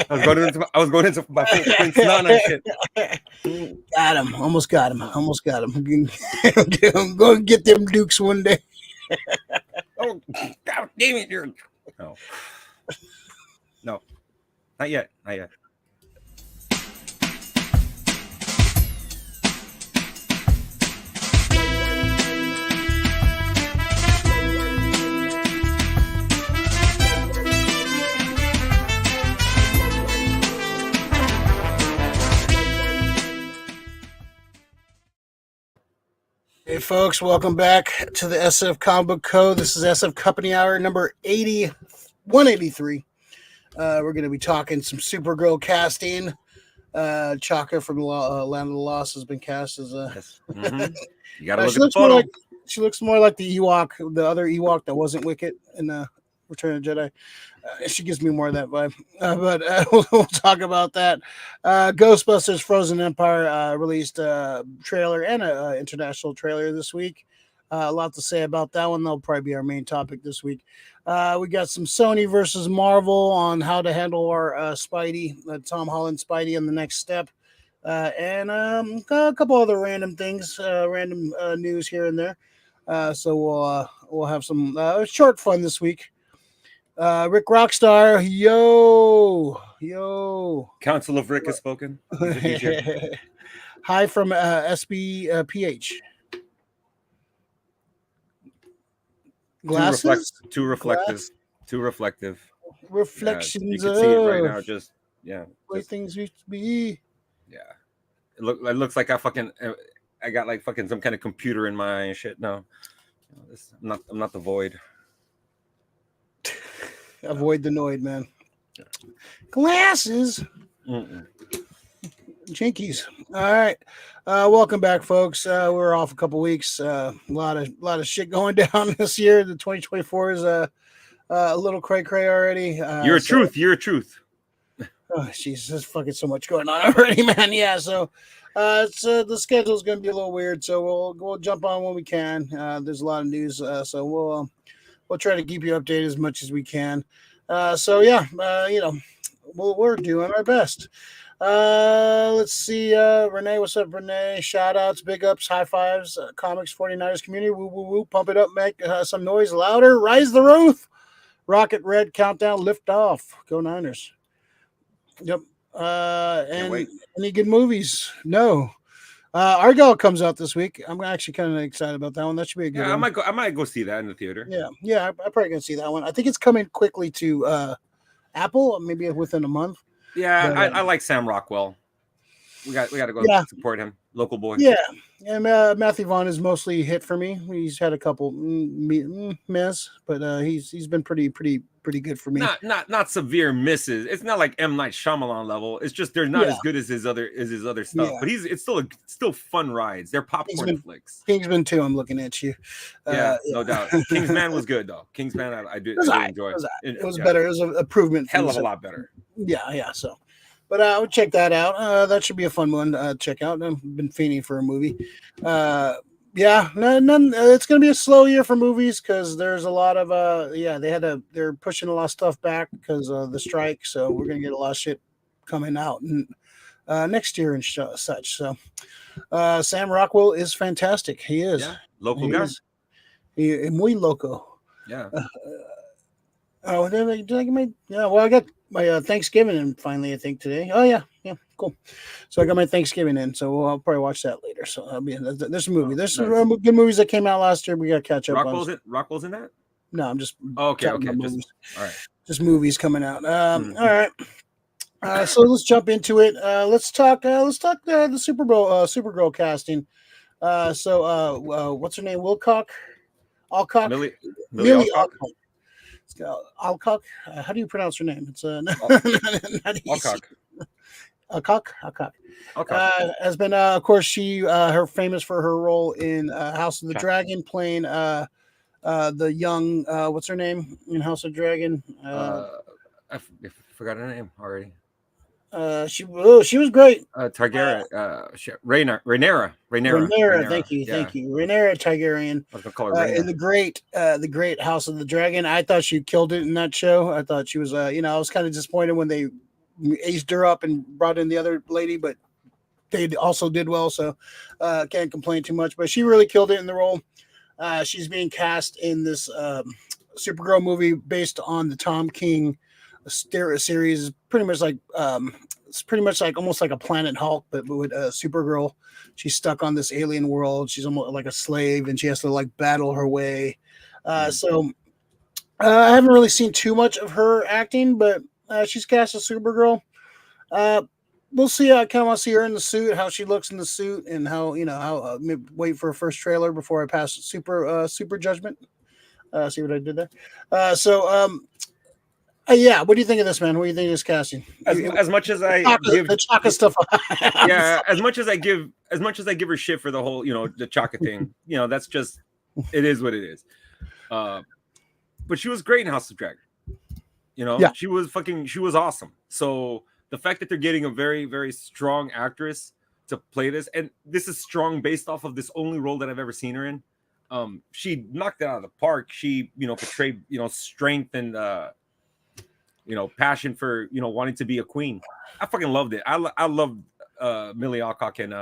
I was going into my full Prince Nana shit. Got him. Almost got him. I'm going to get them Dukes one day. Oh, God damn it! No, not yet. Hey, folks, welcome back to the SF Comic Book Co. This is SF Company Hour number 183. We're going to be talking some Supergirl casting. Chaka from Land of the Lost has been cast as a. Yes. Mm-hmm. You got to look at the photo. She looks more like the Ewok, the other Ewok that wasn't Wicket in Return of the Jedi. She gives me more of that vibe. But we'll talk about that. Ghostbusters Frozen Empire released a trailer and an international trailer this week. A lot to say about that one. That'll probably be our main topic this week. We got some Sony versus Marvel on how to handle our Spidey, Tom Holland Spidey in the next step. And a couple other random things, random news here and there. So we'll have some short fun this week. Rick Rockstar, yo. Council of Rick has spoken. Hi from SBPH. Glasses? Too reflective. Reflections. You can see it right now. Just way things used to be. Yeah, it looks like I got like fucking some kind of computer in my eye and shit. No, I'm not the Void. Avoid the Noid, man. Glasses. Jinkies. All right. Welcome back, folks. We're off a couple weeks. A lot of shit going down this year. The 2024 is a little cray already. You're a truth. Oh, jeez, there's fucking so much going on already, man. Yeah, so it's the schedule's going to be a little weird, so we'll jump on when we can. There's a lot of news, so we'll try to keep you updated as much as we can. We're doing our best. Let's see. Renee, what's up, Renee? Shout outs, big ups, high fives, Comics 49ers community. Woo, woo, woo. Pump it up, make some noise louder. Rise the roof. Rocket Red countdown, lift off. Go Niners. Yep. And any good movies? No. Argyle comes out this week. I'm actually kind of excited about that one. That should be a good one. I might go see that in the theater. Yeah. I'm probably gonna see that one. I think it's coming quickly to Apple, maybe within a month. Yeah, but, I like Sam Rockwell. We got to go support him, local boy. Yeah, and Matthew Vaughn is mostly hit for me. He's had a couple miss, but he's been pretty good for me. Not severe misses. It's not like M. Night Shyamalan level. It's just they're not as good as his other stuff. Yeah. But it's still fun rides. They're popcorn flicks. Kingsman 2, I'm looking at you. No doubt. Kingsman was good though. Kingsman, I did enjoy. It was better. It was an improvement. Hell of a lot better. Yeah. So. But I'll check that out. That should be a fun one to check out. I've been fiending for a movie. It's going to be a slow year for movies because there's a lot of they're pushing a lot of stuff back because of the strike. So we're going to get a lot of shit coming out next year and such. So Sam Rockwell is fantastic. He is. Yeah, local guy. He muy loco. Yeah. I got my Thanksgiving in finally, I think, today. Oh, yeah, cool. So I got my Thanksgiving in, so I'll probably watch that later. So there's a movie. There's some good movies that came out last year. We got to catch up on. Rockwell's in that? No, I'm just... Okay. All right. Just movies coming out. All right. So let's jump into it. Let's talk the Supergirl casting. What's her name? Alcock? Millie Alcock. Alcock. How do you pronounce her name? It's not easy. Alcock. Has been, of course, her famous for her role in House of the Dragon, playing the young. What's her name in House of Dragon? I forgot her name already. She was great. Targaryen, Rhaenyra. Thank you, Yeah, Rhaenyra Targaryen. I was gonna call her Rhaena. In the great House of the Dragon. I thought she killed it in that show. I thought she was, I was kind of disappointed when they aced her up and brought in the other lady, but they also did well, so can't complain too much. But she really killed it in the role. She's being cast in this Supergirl movie based on the Tom King series. Pretty much like it's pretty much like almost like a Planet Hulk, but with Supergirl. She's stuck on this alien world. She's almost like a slave, and she has to like battle her way. So I haven't really seen too much of her acting, but she's cast as Supergirl. We'll see. I kind of want to see her in the suit, how she looks in the suit, and how wait for a first trailer before I pass super judgment. See what I did there. Yeah. What do you think of this, man? What do you think of this casting? As much as I give the Chaka stuff, yeah, as much as I give her shit for the whole, the Chaka thing, that's just, it is what it is. But she was great in House of Dragon. Yeah. She was awesome. So the fact that they're getting a very, very strong actress to play this, and this is strong based off of this only role that I've ever seen her in. She knocked it out of the park. She, portrayed, strength and, passion for, wanting to be a queen. I fucking loved it. I loved Millie Alcock in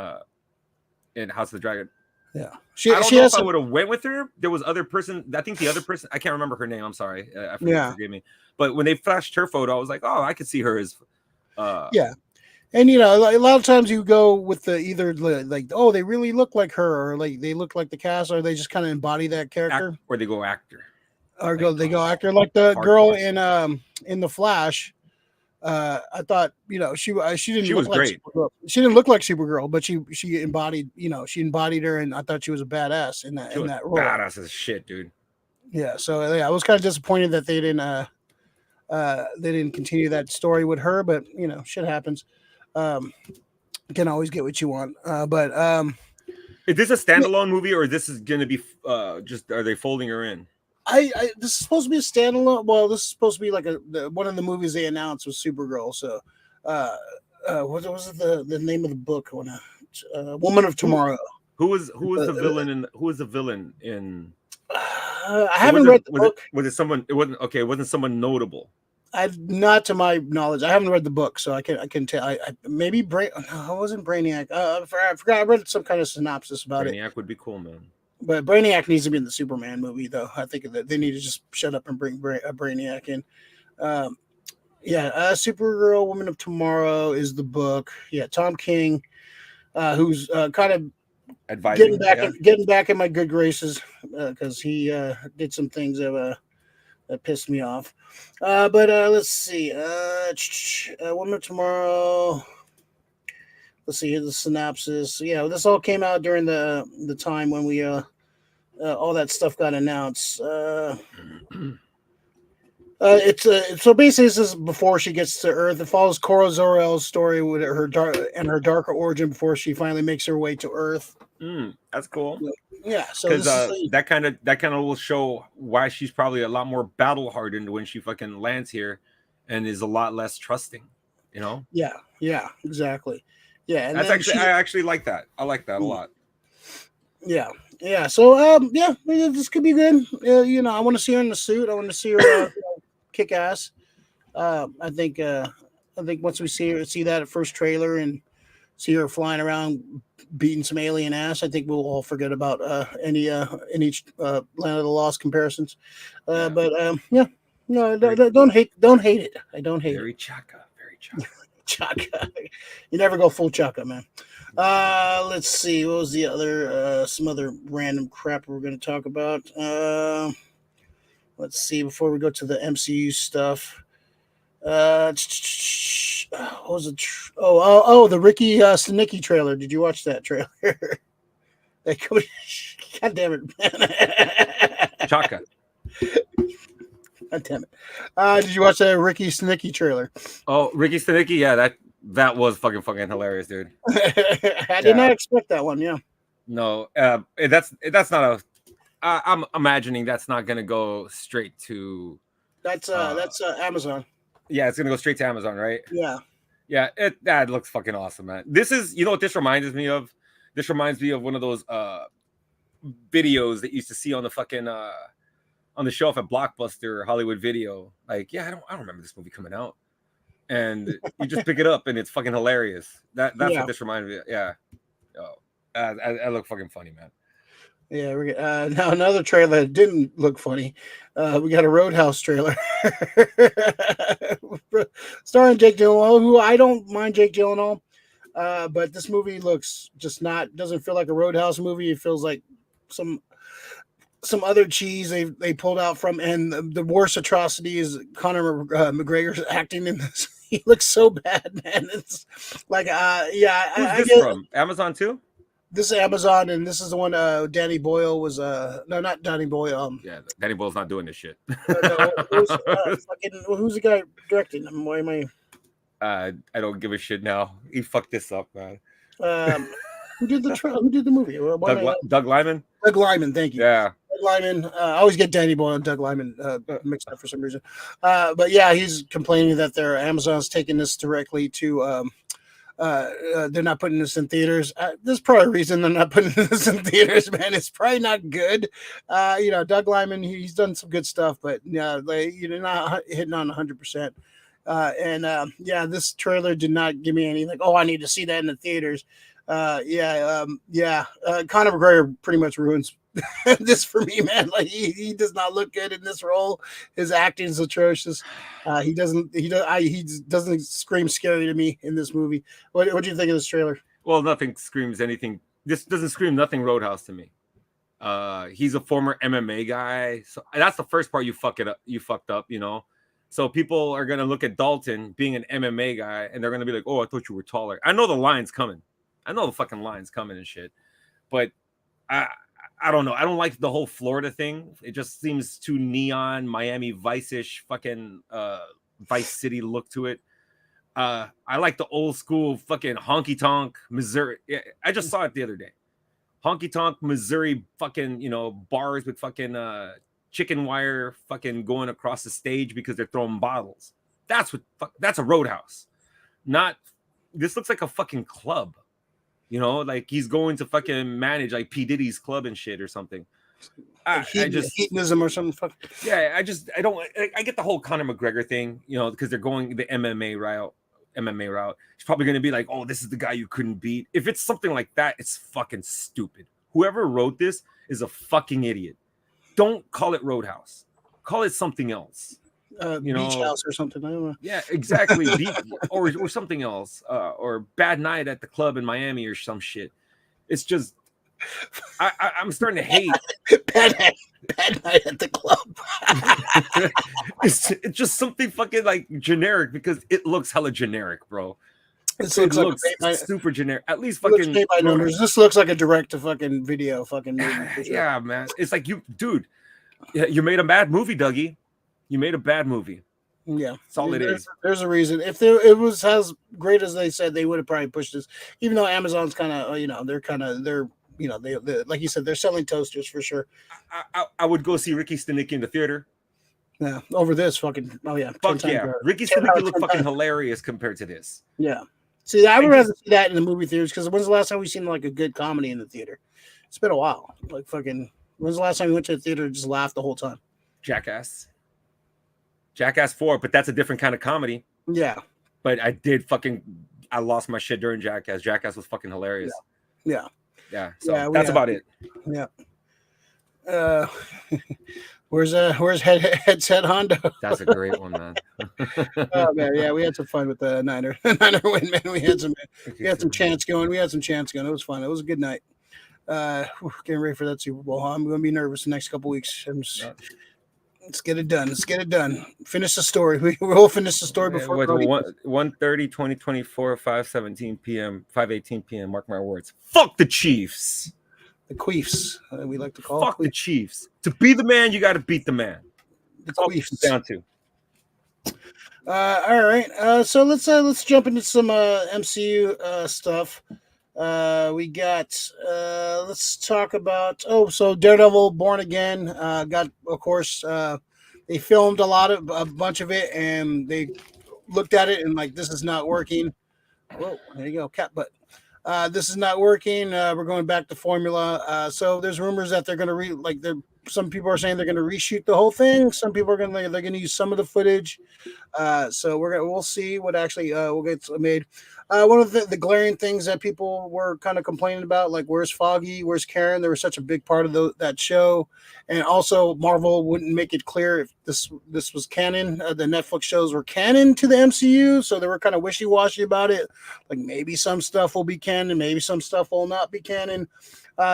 House of the Dragon. Yeah. I don't know if I would have went with her. There was other person. I think the other person, I can't remember her name. I'm sorry. I forget, forgive me. But when they flashed her photo, I was like, oh, I could see her as. Yeah. And a lot of times you go with the either like, oh, they really look like her, or like they look like the cast, or they just kind of embody that character, or they go actor, or they go actor, like the girl in the Flash. I thought she was great. She didn't look like Supergirl, but she embodied her, and I thought she was a badass in that role. Badass as shit, dude. Yeah, so yeah, I was kind of disappointed that they didn't continue that story with her, but shit happens. You can always get what you want. But is this a standalone movie, or this is going to be just, are they folding her in? This is supposed to be a standalone. Well, this is supposed to be like one of the movies they announced was Supergirl. So, what was the name of the book? Woman of Tomorrow. Who was the villain Who was the villain in? I haven't read the book. Was it someone? It wasn't okay. It wasn't someone notable. Not to my knowledge. I haven't read the book, so I can tell. I maybe I wasn't Brainiac. I forgot. I read some kind of synopsis about it. Brainiac would be cool, man. But Brainiac needs to be in the Superman movie, though. I think that they need to just shut up and bring Brainiac in. Supergirl, Woman of Tomorrow is the book. Yeah, Tom King, who's kind of advising, getting back in my good graces because he did some things that pissed me off. But let's see. Woman of Tomorrow. Let's see the synopsis. Yeah, this all came out during the time when we all that stuff got announced. It's so basically this is before she gets to Earth. It follows Cora Zor-El's story with her darker origin before she finally makes her way to Earth. That's cool. Yeah, so because that kind of will show why she's probably a lot more battle hardened when she fucking lands here, and is a lot less trusting. Yeah, exactly. Yeah, and that's I actually like that. I like that a lot. Yeah. So this could be good. I want to see her in the suit. I want to see her kick ass. I think once we see that first trailer and see her flying around beating some alien ass, I think we'll all forget about any Land of the Lost comparisons. But no, don't hate it. I don't hate it. Very Chaka. Chaka. You never go full Chaka, man. Let's see. What was the other some other random crap we're going to talk about? Let's see before we go to the MCU stuff. What was it? The Ricky Stenicki trailer. Did you watch that trailer? God damn it, man. Chaka. God damn it. Did you watch that Ricky Stenicki trailer? Oh, Ricky Stenicki, yeah, that was fucking hilarious, dude. I did not expect that one, yeah. No, that's not I'm imagining that's not gonna go straight to that's Amazon. Yeah, it's gonna go straight to Amazon, right? Yeah. Yeah, that looks fucking awesome, man. This is, you know what this reminds me of? This reminds me of one of those videos that you used to see on the fucking on the shelf at Blockbuster or Hollywood Video. Like, yeah, I don't remember this movie coming out. And you just pick it up and it's fucking hilarious. That's Yeah. what this reminds me of. Yeah. Oh, I look fucking funny, man. Yeah, we get now another trailer that didn't look funny. We got a Roadhouse trailer starring Jake Gyllenhaal, who I don't mind Jake Gyllenhaal, but this movie looks just doesn't feel like a Roadhouse movie. It feels like some other cheese they pulled out from, and the worst atrocity is Conor McGregor's acting in this. He looks so bad, man. It's like yeah. Who's I this get, from? Amazon too? This is Amazon, and this is the one Danny Boyle was no, not Danny Boyle. Yeah, Danny Boyle's not doing this shit. No, who's the guy directing? Why am I? I don't give a shit now. He fucked this up, man. Who did the movie? Doug Liman. Doug Liman, thank you. Yeah. Doug Liman. I always get Danny Boyle and Doug Liman mixed up for some reason. But yeah, he's complaining that their Amazon's taking this directly to. They're not putting this in theaters. There's probably a reason they're not putting this in theaters, man. It's probably not good. Doug Liman, he's done some good stuff, but you're not hitting on 100%. This trailer did not give me any like, oh, I need to see that in the theaters. Conor McGregor pretty much ruins this for me, man. Like he does not look good in this role. His acting is atrocious. He doesn't scream scary to me in this movie. What do you think of this trailer? Well, nothing screams anything. This doesn't scream nothing Roadhouse to me. He's a former MMA guy, so that's the first part you fucked up, you know. So people are gonna look at Dalton being an MMA guy, and they're gonna be like, "Oh, I thought you were taller." I know the line's coming. I know the fucking line's coming and shit, but I don't know. I don't like the whole Florida thing. It just seems too neon, Miami Vice-ish, fucking Vice City look to it. I like the old school fucking honky tonk Missouri. I just saw it the other day. Honky tonk Missouri fucking, bars with fucking chicken wire fucking going across the stage because they're throwing bottles. That's a Roadhouse. This looks like a fucking club. Like he's going to fucking manage like P. Diddy's club and shit or something. Hedonism or something. Yeah, I get the whole Conor McGregor thing, because they're going the MMA route. He's probably going to be like, oh, this is the guy you couldn't beat. If it's something like that, it's fucking stupid. Whoever wrote this is a fucking idiot. Don't call it Roadhouse. Call it something else. Beach House or something. I don't know. Yeah, exactly. or something else. Or Bad Night at the Club in Miami or some shit. It's just, I'm starting to hate. Bad Night at the Club. It's just something fucking like generic because it looks hella generic, bro. It looks super generic. At least fucking. This looks like a direct to fucking video fucking movie. Sure. Yeah, man. It's like you made a bad movie, Dougie. You made a bad movie. Yeah, that's all it is. There's a reason. If it was as great as they said, they would have probably pushed this. Even though Amazon's kind of, they're like you said, they're selling toasters for sure. I would go see Ricky Stenicki in the theater. Yeah, over this fucking. Oh yeah, fuck yeah. Ricky Stenicki looked fucking hilarious compared to this. Yeah. See, I would rather see that in the movie theaters because when's the last time we've seen like a good comedy in the theater? It's been a while. Like fucking. When's the last time you went to the theater and just laughed the whole time? Jackass 4, but that's a different kind of comedy. Yeah. But I lost my shit during Jackass. Jackass was fucking hilarious. Yeah. So that's about it. Yeah. Where's Headset Hondo? That's a great one, man. Oh man, yeah, we had some fun with the Niner win, man. We had some chants going. It was fun. It was a good night. Getting ready for that Super Bowl. I'm gonna be nervous the next couple weeks. Let's get it done. Finish the story. We'll finish the story before 1:30, 2024, 5:17 p.m., 5:18 p.m. Mark my words. Fuck the Chiefs. The Queefs, we like to call. Fuck the Chiefs. To be the man, you got to beat the man. The Queefs. Down to. All right. So let's jump into some MCU stuff. We got. Let's talk about. So Daredevil: Born Again got, of course. They filmed a bunch of it, and they looked at it and like, this is not working. Whoa, there you go, cat butt. This is not working. We're going back to formula. So there's rumors that they're going to some people are saying they're going to reshoot the whole thing. Some people are they're going to use some of the footage. So we'll see what actually will get made. One of the glaring things that people were kind of complaining about, like where's Foggy, where's Karen? They were such a big part of that show, and also Marvel wouldn't make it clear if this was canon. The Netflix shows were canon to the MCU, so they were kind of wishy-washy about it. Like maybe some stuff will be canon, maybe some stuff will not be canon.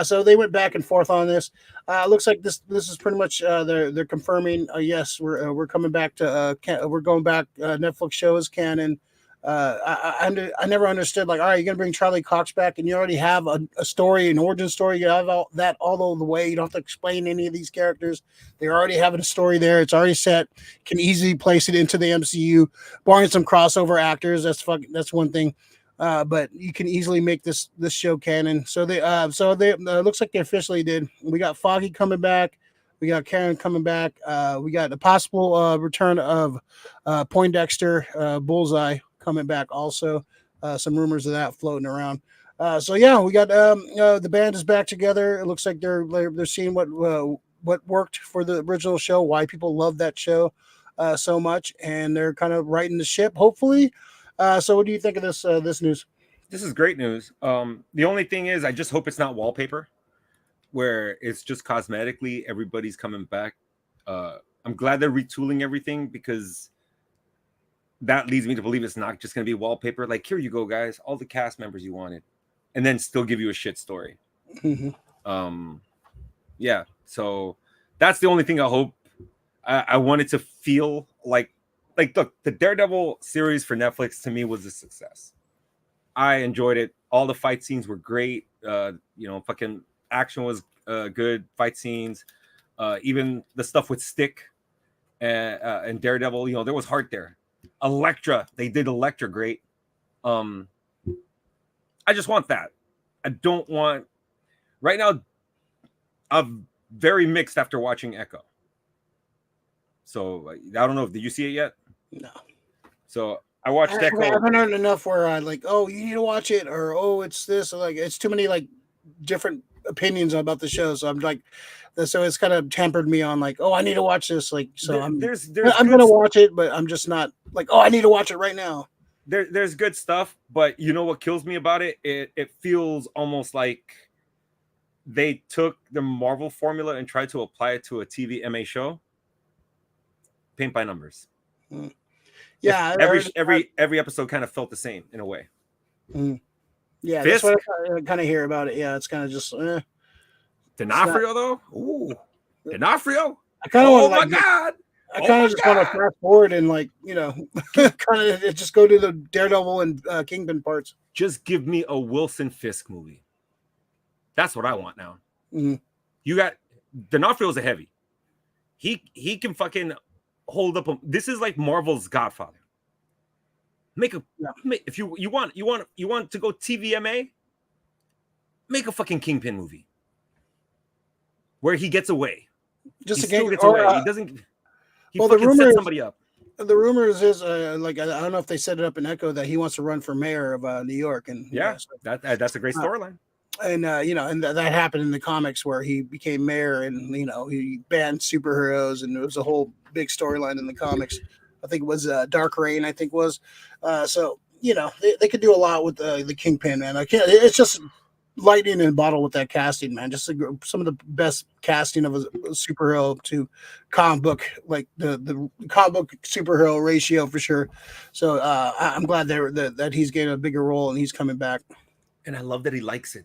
So they went back and forth on this. Looks like this is pretty much they're confirming. Yes, we're coming back to we're going back. Netflix show is canon. I never understood, like, all right, you're gonna bring Charlie Cox back, and you already have a story, an origin story. You have all the way. You don't have to explain any of these characters. They're already having a story there. It's already set. Can easily place it into the MCU, barring some crossover actors. That's one thing. But you can easily make this show canon. So they looks like they officially did. We got Foggy coming back. We got Karen coming back. We got the possible return of Poindexter, Bullseye coming back also. Some rumors of that floating around. So yeah, we got the band is back together. It looks like they're seeing what worked for the original show, why people love that show so much, and they're kind of righting the ship, hopefully. So what do you think of this news? This is great news. The only thing is, I just hope it's not wallpaper, where it's just cosmetically everybody's coming back. I'm glad they're retooling everything, because that leads me to believe it's not just going to be wallpaper. Like, here you go, guys, all the cast members you wanted, and then still give you a shit story. Mm-hmm. Yeah. So that's the only thing I hope. I wanted to feel like look, the Daredevil series for Netflix to me was a success. I enjoyed it. All the fight scenes were great. Fucking action was good. Fight scenes, even the stuff with Stick and Daredevil. There was heart there. Elektra, they did Elektra great. I just want that. I don't want right now. I'm very mixed after watching Echo. So I don't know. Did you see it yet? No. So I watched Echo. I haven't heard enough where I like, oh, you need to watch it, or oh, it's this, or like it's too many like different opinions about the show. So I'm like, so it's kind of tempered me on like, oh, I need to watch this. Like, so I'm gonna watch it, but I'm just not like, oh, I need to watch it right now. There's good stuff, but you know what kills me about it? It feels almost like they took the Marvel formula and tried to apply it to a TV MA show. Paint by numbers. Yeah, every episode kind of felt the same in a way. Yeah, Fisk? That's what I kind of hear about it. Yeah, it's kind of just D'Onofrio though. Ooh, D'Onofrio. I kind of want. Oh my god! I kind of just want to fast forward and kind of just go to the Daredevil and Kingpin parts. Just give me a Wilson Fisk movie. That's what I want now. Mm-hmm. You got D'Onofrio's a heavy. He can fucking hold up. This is like Marvel's Godfather. If you want to go TVMA, make a fucking Kingpin movie where he gets away. He doesn't. He fucking sets somebody up. The rumors is I don't know if they set it up in Echo that he wants to run for mayor of New York, and that's a great storyline. And that happened in the comics where he became mayor, and he banned superheroes, and it was a whole big storyline in the comics. I think it was Dark Reign. I think was so they could do a lot with the Kingpin, man. It's just lightning in a bottle with that casting, man. Just some of the best casting of a superhero to comic book, like the comic book superhero ratio for sure. So I'm glad that he's getting a bigger role and he's coming back. And I love that he likes it.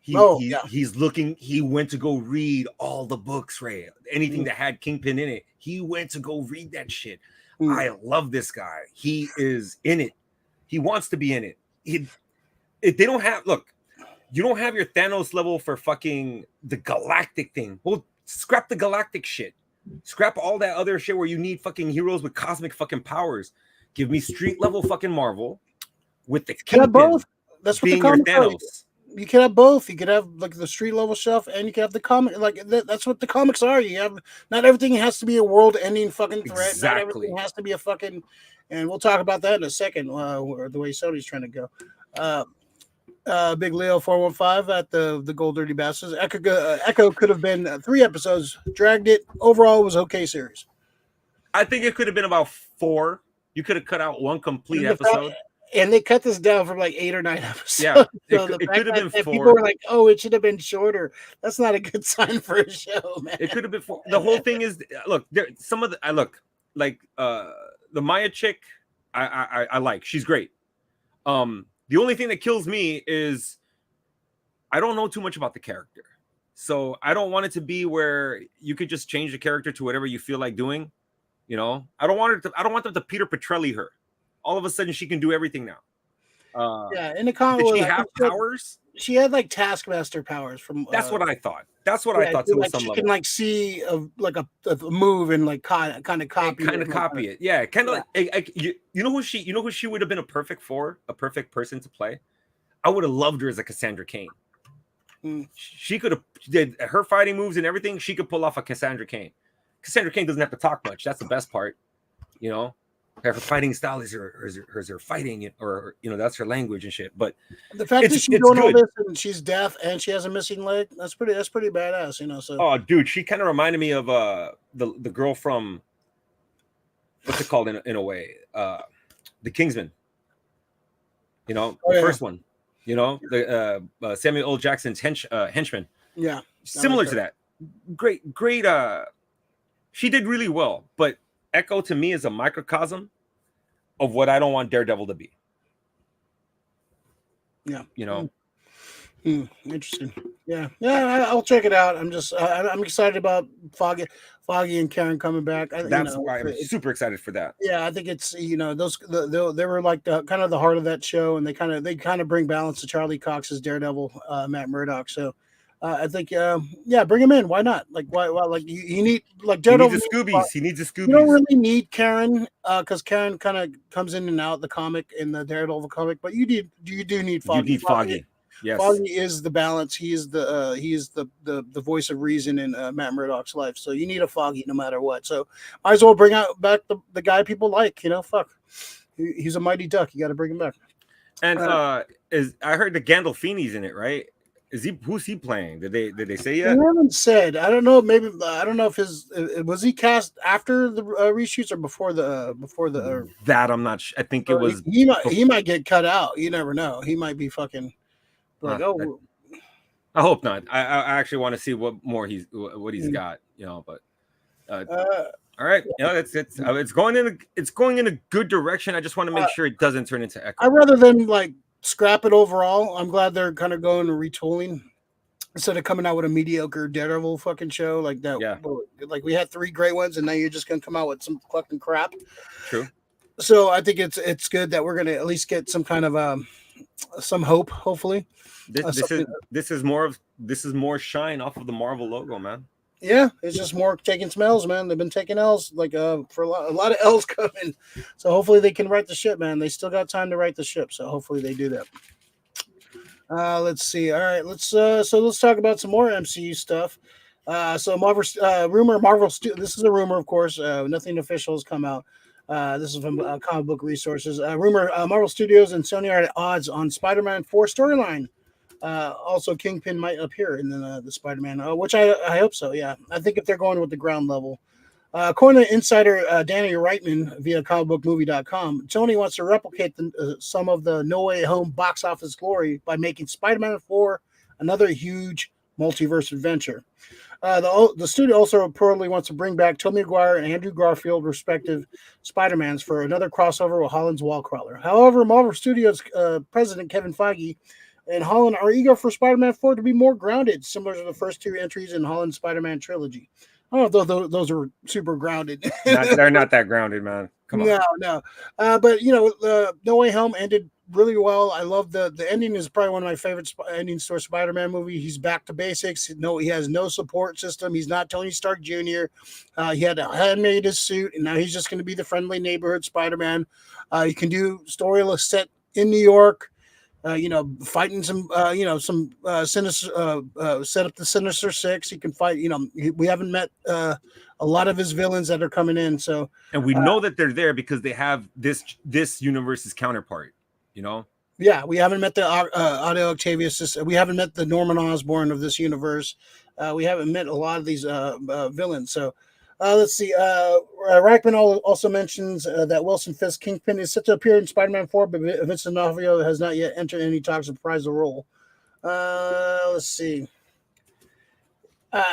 He's looking. He went to go read all the books, Ray. Anything that had Kingpin in it, he went to go read that shit. I love this guy. He is in it. He wants to be in it. They don't have. Look, you don't have your Thanos level for fucking the galactic thing. Well, scrap the galactic shit. Scrap all that other shit where you need fucking heroes with cosmic fucking powers. Give me street level fucking Marvel with the Kingpin both. That's what being your Thanos. You can have both. You could have like the street level stuff, and you can have the comic. Like that's what the comics are. You have not everything has to be a world ending fucking threat. Not everything Exactly. has to be a fucking. And we'll talk about that in a second. The way Sony's trying to go. Uh, Big Leo 415 at the Gold Dirty Bastards. Echo could have been 3 episodes. Dragged it. Overall, it was okay series. I think it could have been about 4. You could have cut out one complete And episode. and they cut this down from like 8 or 9 episodes. Yeah, So it could have been that 4. people were like, "Oh, it should have been shorter." That's not a good sign for a show, man. It could have been 4. The whole thing is, look, there some of the I look like the Maya chick. I like. She's great. The only thing that kills me is I don't know too much about the character, so I don't want it to be where you could just change the character to whatever you feel like doing. You know, I don't want them to Peter Petrelli her. All of a sudden, she can do everything now. Yeah, in the comic, Did she have powers? She had like Taskmaster powers from. That's what I thought. That's what I thought too. Like, she can like see a move and like kind of copy it. Yeah, kind of like you know who she would have been a perfect person to play. I would have loved her as a Cassandra Cain. She could have did her fighting moves and everything. She could pull off a Cassandra Cain. Cassandra Cain doesn't have to talk much. That's the best part. You know, her fighting style is her fighting, or that's her language and shit. But the fact that she's doing all this and she's deaf and she has a missing leg, that's pretty badass. So oh, dude, she kind of reminded me of the girl from what's it called in a way, the Kingsman. The first one. The Samuel L. Jackson's henchman. Yeah, similar to that. Great. She did really well, but Echo to me is a microcosm of what I don't want Daredevil to be. Yeah, interesting. Yeah, I'll check it out. I'm excited about Foggy and Karen coming back. That's why I'm super excited for that. Yeah, I think it's they were like the kind of the heart of that show, and they kind of bring balance to Charlie Cox's Daredevil, Matt Murdock. So I think bring him in. Why not? Like why like you need like Daredevil. He needs a Scoobies. You don't really need Karen because Karen kind of comes in and out the comic in the Daredevil comic, but you do need Foggy. You need Foggy. Yes. Foggy is the balance. He is the voice of reason in Matt Murdock's life. So you need a Foggy no matter what. So might as well bring back the guy people like. Fuck. He's a mighty duck. You got to bring him back. And I heard the Gandolfini's in it, right? Who's he playing? Did they say yet? They haven't said. I don't know. Maybe I don't know if was he cast after the reshoots or before the. That I'm not. I think it was. He might get cut out. You never know. He might be fucking. Like, I hope not. I actually want to see what he's got. But all right. It's going in a good direction. I just want to make sure it doesn't turn into Echo. I'd rather than like scrap it overall. I'm glad they're kind of going to retooling instead of coming out with a mediocre Daredevil fucking show like that. Yeah. Like we had 3 great ones, and now you're just gonna come out with some fucking crap. True. So I think it's good that we're gonna at least get some kind of some hope. Hopefully, this is more shine off of the Marvel logo, man. Yeah, it's just more taking some L's, man. They've been taking L's like for a lot of L's coming. So hopefully they can right the ship, man. They still got time to right the ship. So hopefully they do that. Let's see. All right, let's talk about some more MCU stuff. So Marvel this is a rumor, of course. Nothing official has come out. This is from Comic Book Resources. Rumor: Marvel Studios and Sony are at odds on Spider-Man 4 storyline. Also, Kingpin might appear in the Spider-Man, which I hope so. Yeah, I think if they're going with the ground level. According to insider Danny Reitman via comicbookmovie.com, Sony wants to replicate some of the No Way Home box office glory by making Spider-Man 4 another huge multiverse adventure. The studio also reportedly wants to bring back Tobey Maguire and Andrew Garfield, respective Spider-Mans, for another crossover with Holland's Wallcrawler. However, Marvel Studios president Kevin Feige and Holland are eager for Spider-Man 4 to be more grounded, similar to the first 2 entries in Holland's Spider-Man trilogy. I don't know if those are super grounded. They're not that grounded, man. Come on. No. But, No Way Home ended really well. I love the ending is probably one of my favorite endings for a Spider-Man movie. He's back to basics. No, he has no support system. He's not Tony Stark Jr. He had handmade his suit, and now he's just going to be the friendly neighborhood Spider-Man. You can do storyless set in New York. fighting some, sinister, set up the Sinister Six. He can fight. We haven't met a lot of his villains that are coming in. So, and we know that they're there because they have this universe's counterpart. Yeah, we haven't met the Otto Octavius. We haven't met the Norman Osborn of this universe. We haven't met a lot of these villains. So let's see. Reichman also mentions that Wilson Fisk Kingpin is set to appear in Spider-Man 4, but Vincent D'Onofrio has not yet entered any talks to reprise the role. Let's see.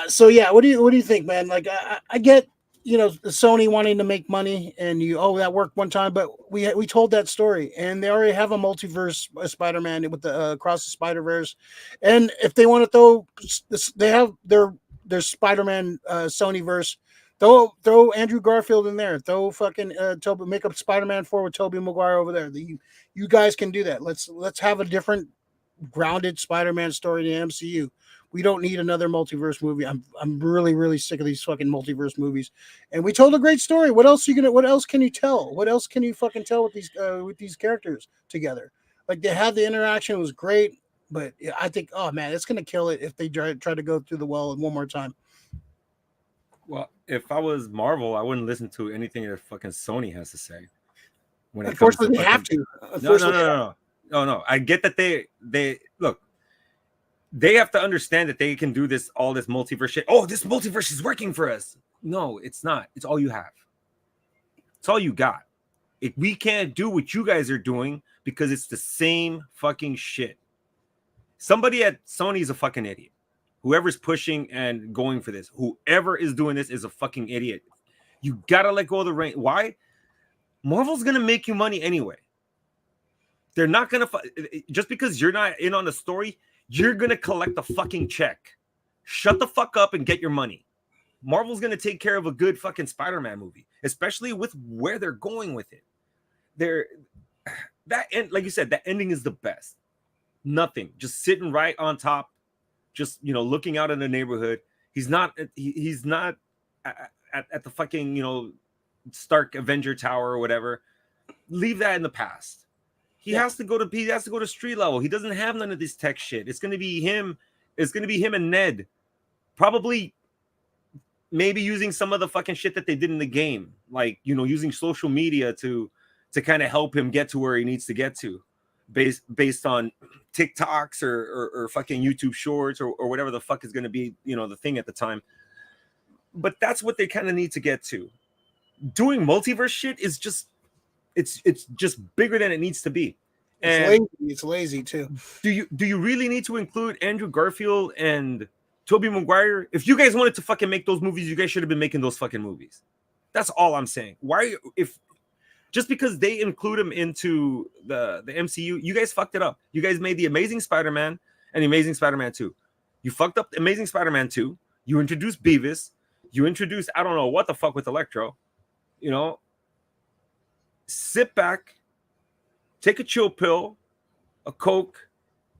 So yeah, what do you think, man? Like I get Sony wanting to make money, and that worked one time, but we told that story, and they already have a multiverse Spider-Man with the Across the Spider-Verse, and if they want to throw this, they have their Spider-Man Sony verse. Throw Andrew Garfield in there. Throw fucking Toby. Make up Spider-Man 4 with Tobey Maguire over there. You guys can do that. Let's have a different grounded Spider-Man story in the MCU. We don't need another multiverse movie. I'm really, really sick of these fucking multiverse movies. And we told a great story. What else can you tell? What else can you fucking tell with these characters together? Like, they had the interaction, it was great, but I think, oh man, it's gonna kill it if they try to go through the well one more time. Well, if I was Marvel, I wouldn't listen to anything that fucking Sony has to say. Unfortunately, they have to. No. I get that they look. They have to understand that they can do all this multiverse shit. Oh, this multiverse is working for us. No, it's not. It's all you have. It's all you got. We can't do what you guys are doing because it's the same fucking shit. Somebody at Sony is a fucking idiot. Whoever's pushing and going for this, whoever is doing this is a fucking idiot. You gotta let go of the reins. Why? Marvel's gonna make you money anyway. They're not gonna just because you're not in on the story. You're going to collect a fucking check. Shut the fuck up and get your money. Marvel's going to take care of a good fucking Spider-Man movie, especially with where they're going with it. Like you said, that ending is the best. Nothing. Just sitting right on top, just, looking out in the neighborhood. He's not at the fucking, Stark Avenger Tower or whatever. Leave that in the past. He has to go to street level. He doesn't have none of this tech shit. It's gonna be him. It's gonna be him and Ned. Probably maybe using some of the fucking shit that they did in the game. Like, using social media to kind of help him get to where he needs to get to. Based on TikToks or fucking YouTube shorts or whatever the fuck is gonna be, the thing at the time. But that's what they kind of need to get to. Doing multiverse shit is just it's just bigger than it needs to be. And it's lazy too. Do you really need to include Andrew Garfield and Tobey Maguire? If you guys wanted to fucking make those movies, you guys should have been making those fucking movies. That's all I'm saying. Why, if just because they include them into the MCU, you guys fucked it up. You guys made the Amazing Spider-Man and the Amazing Spider-Man 2. You fucked up the Amazing Spider-Man 2. You introduced Beavis. You introduced I don't know what the fuck with Electro. Sit back, take a chill pill, a Coke,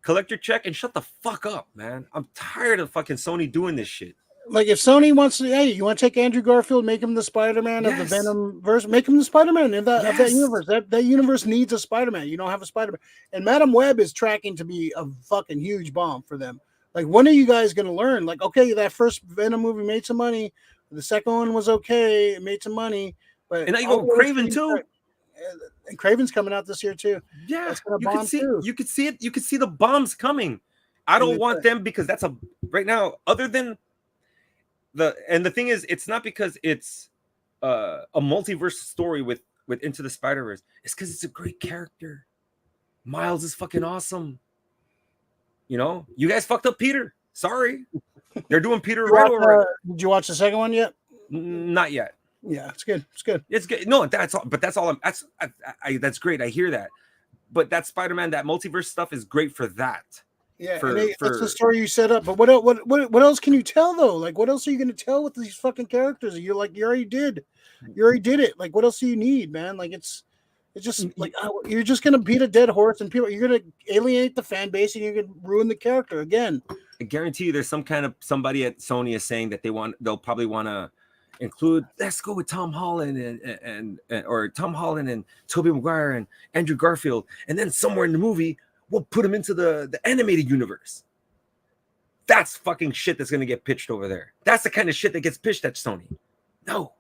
collect your check, and shut the fuck up, man. I'm tired of fucking Sony doing this shit. Like, if Sony wants to, hey, you want to take Andrew Garfield, make him the Spider-Man of the Venom verse, make him the Spider-Man of that universe. That universe needs a Spider-Man. You don't have a Spider-Man. And Madam Web is tracking to be a fucking huge bomb for them. Like, when are you guys going to learn? Like, okay, that first Venom movie made some money. The second one was okay. It made some money. But and now you go Craven too. And Craven's coming out this year too. Yeah, you can see it. You can see the bombs coming. I don't want them because that's right now. Other than the thing is, it's not because it's a multiverse story with Into the Spider-Verse. It's because it's a great character. Miles is fucking awesome. You guys fucked up Peter. Sorry, they're doing Peter right over. Did you watch the second one yet? Not yet. Yeah, it's good. It's good. It's good. No, that's all. But that's all. That's great. I hear that. But that Spider-Man, that multiverse stuff is great for that. Yeah, that's the story you set up. But what else can you tell though? Like, what else are you going to tell with these fucking characters? You already did it. Like, what else do you need, man? Like, it's just like you're just going to beat a dead horse, and you're going to alienate the fan base, and you're going to ruin the character again. I guarantee you, there's somebody at Sony is saying that they'll probably want to include, let's go with Tom Holland and Tom Holland and Tobey Maguire and Andrew Garfield, and then somewhere in the movie we'll put him into the animated universe. That's fucking shit that's gonna get pitched over there. That's the kind of shit that gets pitched at Sony. No.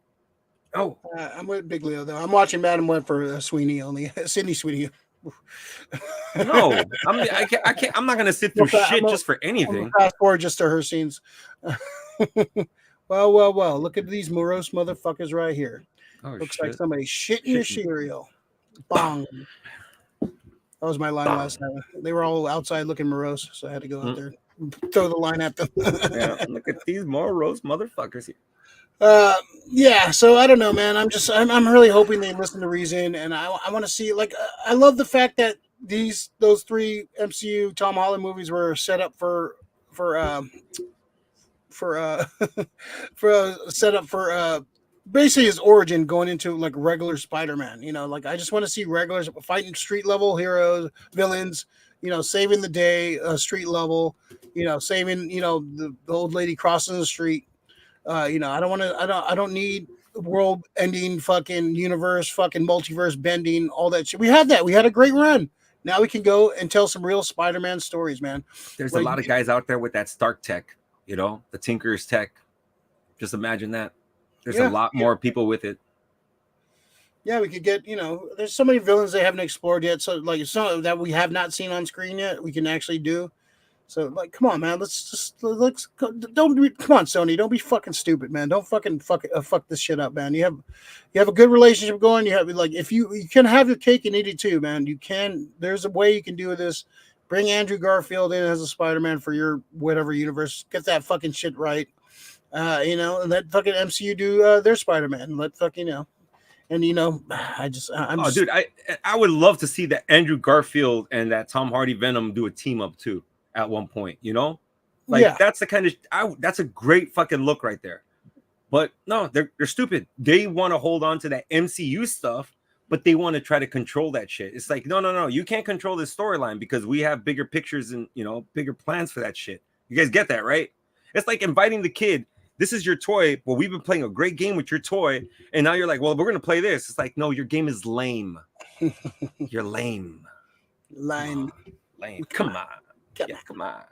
I'm with Big Leo though. I'm watching Madam Web for Sweeney only. Sydney Sweeney. No, I can't. I'm not gonna sit through shit just for anything. Fast forward just to her scenes. Well. Look at these morose motherfuckers right here. Oh, Looks like somebody shit in your cereal. Bong. That was my line last night. They were all outside looking morose, so I had to go out there and throw the line at them. Yeah, look at these morose motherfuckers here. Yeah, so I don't know, man. I'm really hoping they listen to reason, and I want to see, like, I love the fact that those 3 MCU Tom Holland movies were set up for set up for basically his origin going into like regular Spider-Man. You know, like I just want to see regulars fighting street level heroes, villains. You know, saving the day, street level. You know, saving the old lady crossing the street. You know, I don't need world-ending fucking universe, fucking multiverse bending, all that shit. We had that. We had a great run. Now we can go and tell some real Spider-Man stories, man. There's a lot of guys out there with that Stark tech, you know, the Tinker's tech. Just imagine that. There's a lot more people with it. Yeah, we could get, there's so many villains they haven't explored yet. So, like, some that we have not seen on screen yet, we can actually do. So, like, come on, man. Come on, Sony. Don't be fucking stupid, man. Don't fucking fuck this shit up, man. You have a good relationship going. You have, like, if you can have your cake and eat it too, man. You can. There's a way you can do this. Bring Andrew Garfield in as a Spider-Man for your whatever universe. Get that fucking shit right. And let fucking MCU do their Spider-Man. Let fucking And dude, I would love to see that Andrew Garfield and that Tom Hardy Venom do a team up too at one point, that's the kind of that's a great fucking look right there. But no, they're stupid. They want to hold on to that MCU stuff, but they want to try to control that shit. It's like, no, you can't control this storyline because we have bigger pictures and bigger plans for that shit. You guys get that, right? It's like inviting the kid. This is your toy. Well, we've been playing a great game with your toy, and now you're like, well, we're gonna play this. It's like, no, your game is lame. You're lame. Lame. Come on. Come on.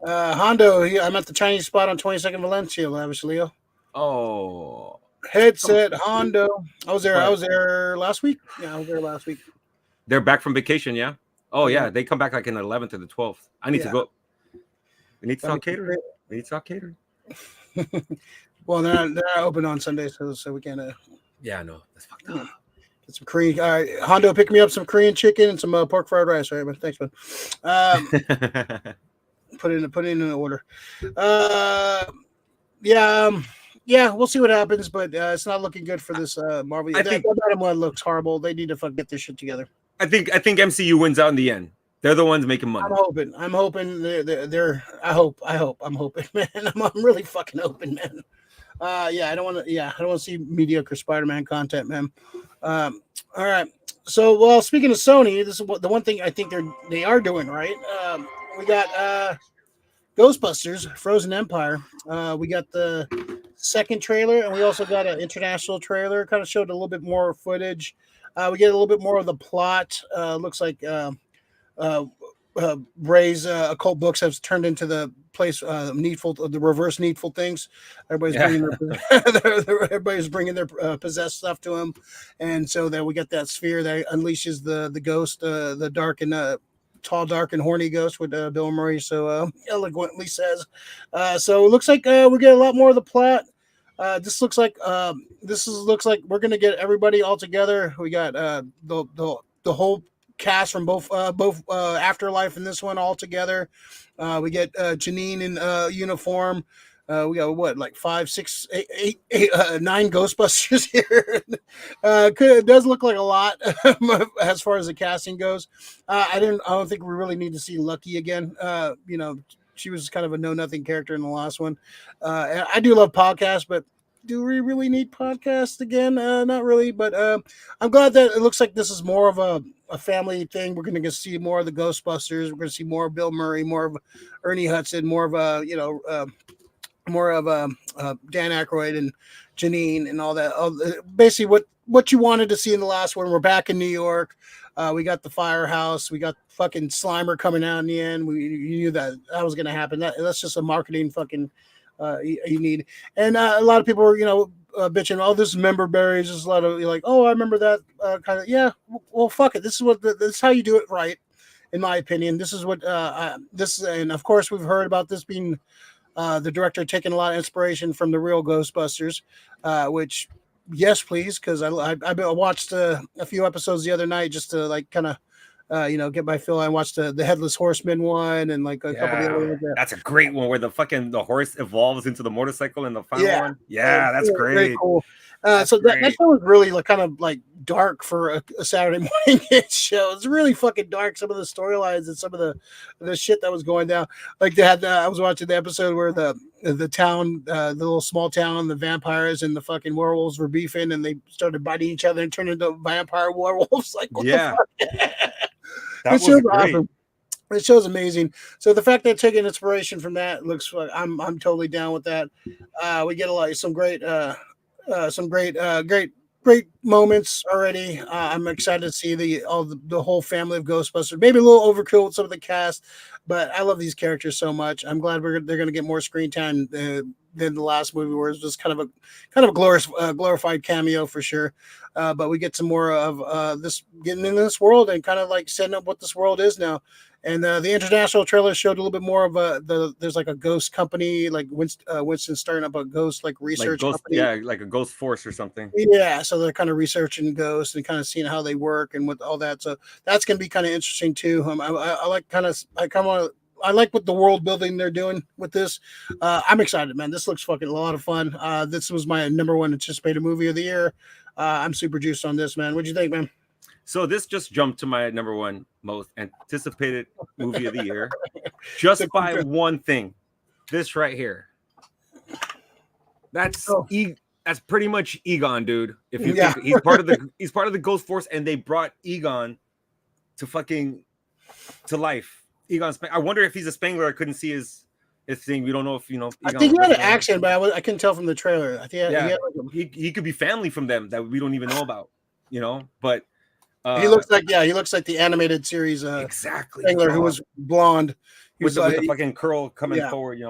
Hondo, I'm at the Chinese spot on 22nd Valencia, Lavish Leo. Oh. Headset Hondo. I was there last week. Yeah, I was there last week. They're back from vacation, yeah? Oh, yeah. They come back like in the 11th or the 12th. I need to go. We need to talk catering. Well, they're not open on Sunday, so we can't. Yeah, I know. That's fucked up. Get some Korean. All right, Hondo, pick me up some Korean chicken and some pork fried rice. All right, man. Thanks, man. Put it in an order. Yeah, we'll see what happens, but it's not looking good for this Marvel. I think that one looks horrible. They need to get this shit together. I think MCU wins out in the end. They're the ones making money. I'm hoping they're I'm hoping, man. I'm really fucking hoping, man. I don't want to see mediocre Spider-Man content, man. All right. So, well, speaking of Sony, this is the one thing I think they are doing right. We got Ghostbusters, Frozen Empire. We got the second trailer, and we also got an international trailer. Kind of showed a little bit more footage. We get a little bit more of the plot. Looks like Ray's occult books have turned into the place the reverse needful things. Everybody's bringing their possessed stuff to him, and so that we get that sphere that unleashes the ghost, the dark and tall, dark and horny ghost with Bill Murray so eloquently says. So it looks like we get a lot more of the plot. This looks like we're gonna get everybody all together. We got the whole cast from both Afterlife and this one all together. We get Janine in uniform. We got what, like 5, 6, 8, 9 Ghostbusters here. It does look like a lot as far as the casting goes. I don't think we really need to see Lucky again. She was kind of a know-nothing character in the last one. I do love podcasts, but do we really need podcasts again? Not really, but I'm glad that it looks like this is more of a family thing. We're going to see more of the Ghostbusters. We're going to see more of Bill Murray, more of Ernie Hudson, more of Dan Aykroyd and Janine and all that. Basically what you wanted to see in the last one. We're back in New York. We got the firehouse. We got fucking Slimer coming out in the end. You knew that was going to happen. That's just a marketing fucking you need. And a lot of people were, bitching, oh, this is member berries. There's a lot of like, oh, I remember that kind of. Yeah, well, fuck it. This is how you do it right, in my opinion. This is what and of course we've heard about this being the director taking a lot of inspiration from the real Ghostbusters, which yes, please, because I watched a few episodes the other night just to like kind of get my fill. I watched the Headless Horseman one and like a couple of the other ones. That's a great one where the horse evolves into the motorcycle in the final one. Yeah, that's great. Very cool. That show was really like kind of like dark for a Saturday morning show. It's really fucking dark. Some of the storylines and some of the shit that was going down. Like they had, I was watching the episode where the town, the little small town, the vampires and the fucking werewolves were beefing, and they started biting each other and turned into vampire werewolves. Like, what the fuck? That was great. Awesome. It show's amazing. So the fact that taking inspiration from that looks like I'm totally down with that. We get some great moments already. I'm excited to see the whole family of Ghostbusters. Maybe a little overkill with some of the cast, but I love these characters so much. I'm glad they're going to get more screen time than the last movie, where it's just kind of a glorified cameo for sure. But we get some more of this getting into this world and kind of like setting up what this world is now. And the international trailer showed a little bit more of there's like a ghost company, like Winston starting up a ghost like research company. Yeah, like a ghost force or something. Yeah, so they're kind of researching ghosts and kind of seeing how they work and with all that. So that's going to be kind of interesting too. I like what the world building they're doing with this. I'm excited, man. This looks fucking a lot of fun. This was my number one anticipated movie of the year. I'm super juiced on this, man. What'd you think, man? So this just jumped to my number one most anticipated movie of the year, just by one thing. This right here. That's that's pretty much Egon, dude. If you think he's part of the Ghost Force, and they brought Egon to life. Egon, I wonder if he's a Spangler. I couldn't see his thing. We don't know if Egon, I think he had an accent, but I couldn't tell from the trailer. I think he could be family from them that we don't even know about. But. He looks like the animated series exactly Spangler, who was blonde with the fucking curl coming forward,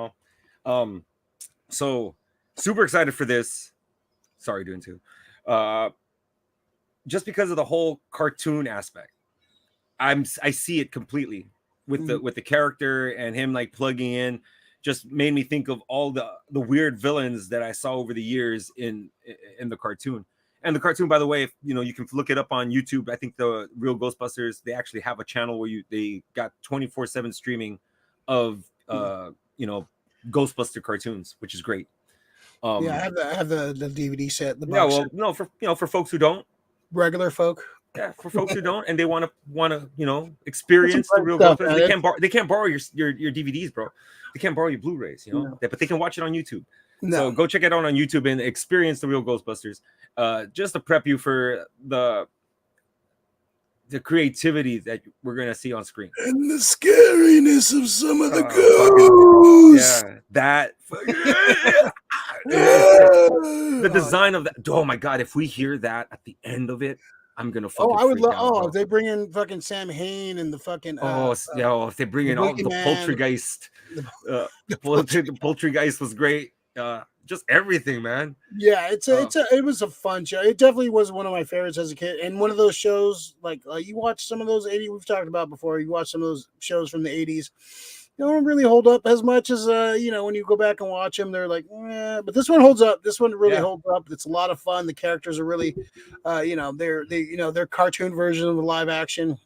So super excited for this. Sorry, doing two. Just because of the whole cartoon aspect, I see it completely with the character and him like plugging in. Just made me think of all the weird villains that I saw over the years in the cartoon. And the cartoon, by the way, you can look it up on YouTube. I think the Real Ghostbusters, they actually have a channel where they got 24/7 streaming of Ghostbuster cartoons, which is great. I have the DVD set. For folks who don't, regular folk. Yeah, for folks who don't, and they want to experience the Real Ghostbusters. They can't borrow your DVDs, bro. They can't borrow your Blu-rays, but they can watch it on YouTube. No. So go check it out on YouTube and experience the Real Ghostbusters. Just to prep you for the creativity that we're gonna see on screen and the scariness of some of the ghosts. The design of that. Oh my god! If we hear that at the end of it, I'm gonna fucking. I would love. If they bring in fucking Sam Hain and the fucking. If they bring in all the Poltergeist, the Poltergeist was great. Just everything, man. Yeah, it was a fun show. It definitely was one of my favorites as a kid, and one of those shows like you watch some of those 80s we've talked about before. You watch some of those shows from the 80s. They don't really hold up as much as when you go back and watch them, they're like, but this one holds up. This one really holds up. It's a lot of fun. The characters are really, they're cartoon version of the live action.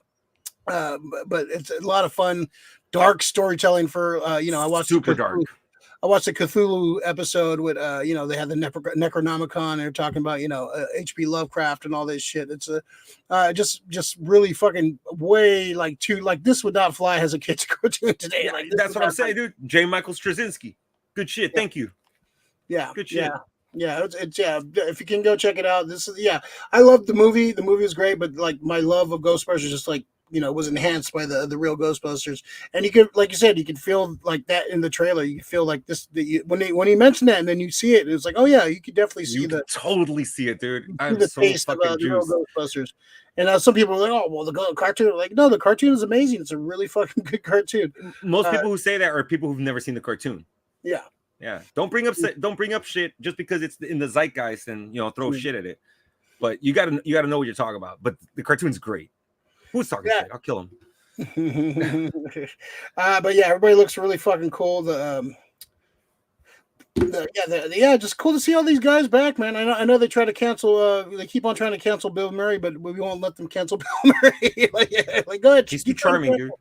But it's a lot of fun, dark storytelling for I watched super dark. I watched the Cthulhu episode with they had the Necronomicon. They're talking about H.P. Lovecraft and all this shit. It's just really fucking way this would not fly as a kid's cartoon today. That's what I'm saying, dude. J. Michael Straczynski, good shit. Thank you. Yeah, good shit. Yeah, it's if you can go check it out. I love the movie. The movie was great, but like my love of Ghostbusters just like was enhanced by the real Ghostbusters. And you could, like you said, you could feel like that in the trailer. You could feel like this when he mentioned that, and then you see it, it's like, oh yeah, you could definitely see totally see it, dude. I'm the so taste fucking of the real juiced. Ghostbusters. And some people are like, oh well, the cartoon. Like, no, the cartoon is amazing. It's a really fucking good cartoon. Most people who say that are people who've never seen the cartoon. Yeah. Yeah. Don't bring up shit just because it's in the zeitgeist and throw shit at it. But you gotta know what you're talking about. But the cartoon's great. Who's talking shit? I'll kill him. But yeah, everybody looks really fucking cool. Just cool to see all these guys back, man. I know they try to cancel. They keep on trying to cancel Bill Murray, but we won't let them cancel Bill Murray. like go ahead. He's too charming, dude.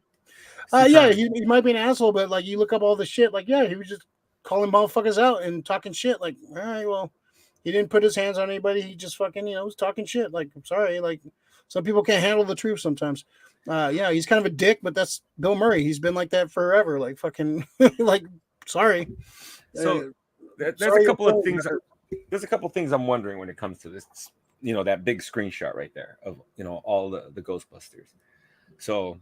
He might be an asshole, but like you look up all the shit, like he was just calling motherfuckers out and talking shit. Like, all right, well, he didn't put his hands on anybody. He just fucking was talking shit. Like, I'm sorry, like some people can't handle the truth sometimes. He's kind of a dick, but that's Bill Murray. He's been like that forever. Like fucking like sorry. So there's a couple of things. There's a couple things I'm wondering when it comes to this. That big screenshot right there of all the Ghostbusters. So,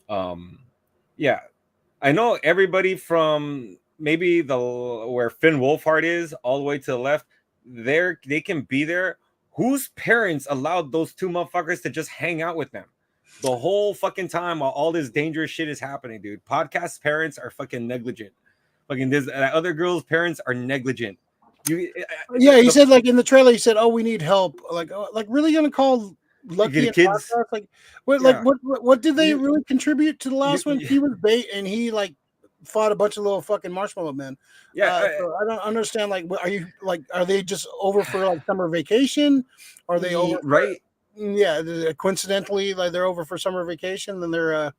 I know everybody from maybe where Finn Wolfhard is all the way to the left. They can be there. Whose parents allowed those two motherfuckers to just hang out with them the whole fucking time while all this dangerous shit is happening, dude? Podcast parents are fucking negligent. Fucking this other girl's parents are negligent. He said like in the trailer, he said, "Oh, we need help." Like really gonna call Lucky and kids? Like what did they really contribute to the last one? He was bait and he like fought a bunch of little fucking marshmallow men. So I don't understand. Like, are they just over for like summer vacation? Are they over? Right. Coincidentally, like they're over for summer vacation, then they're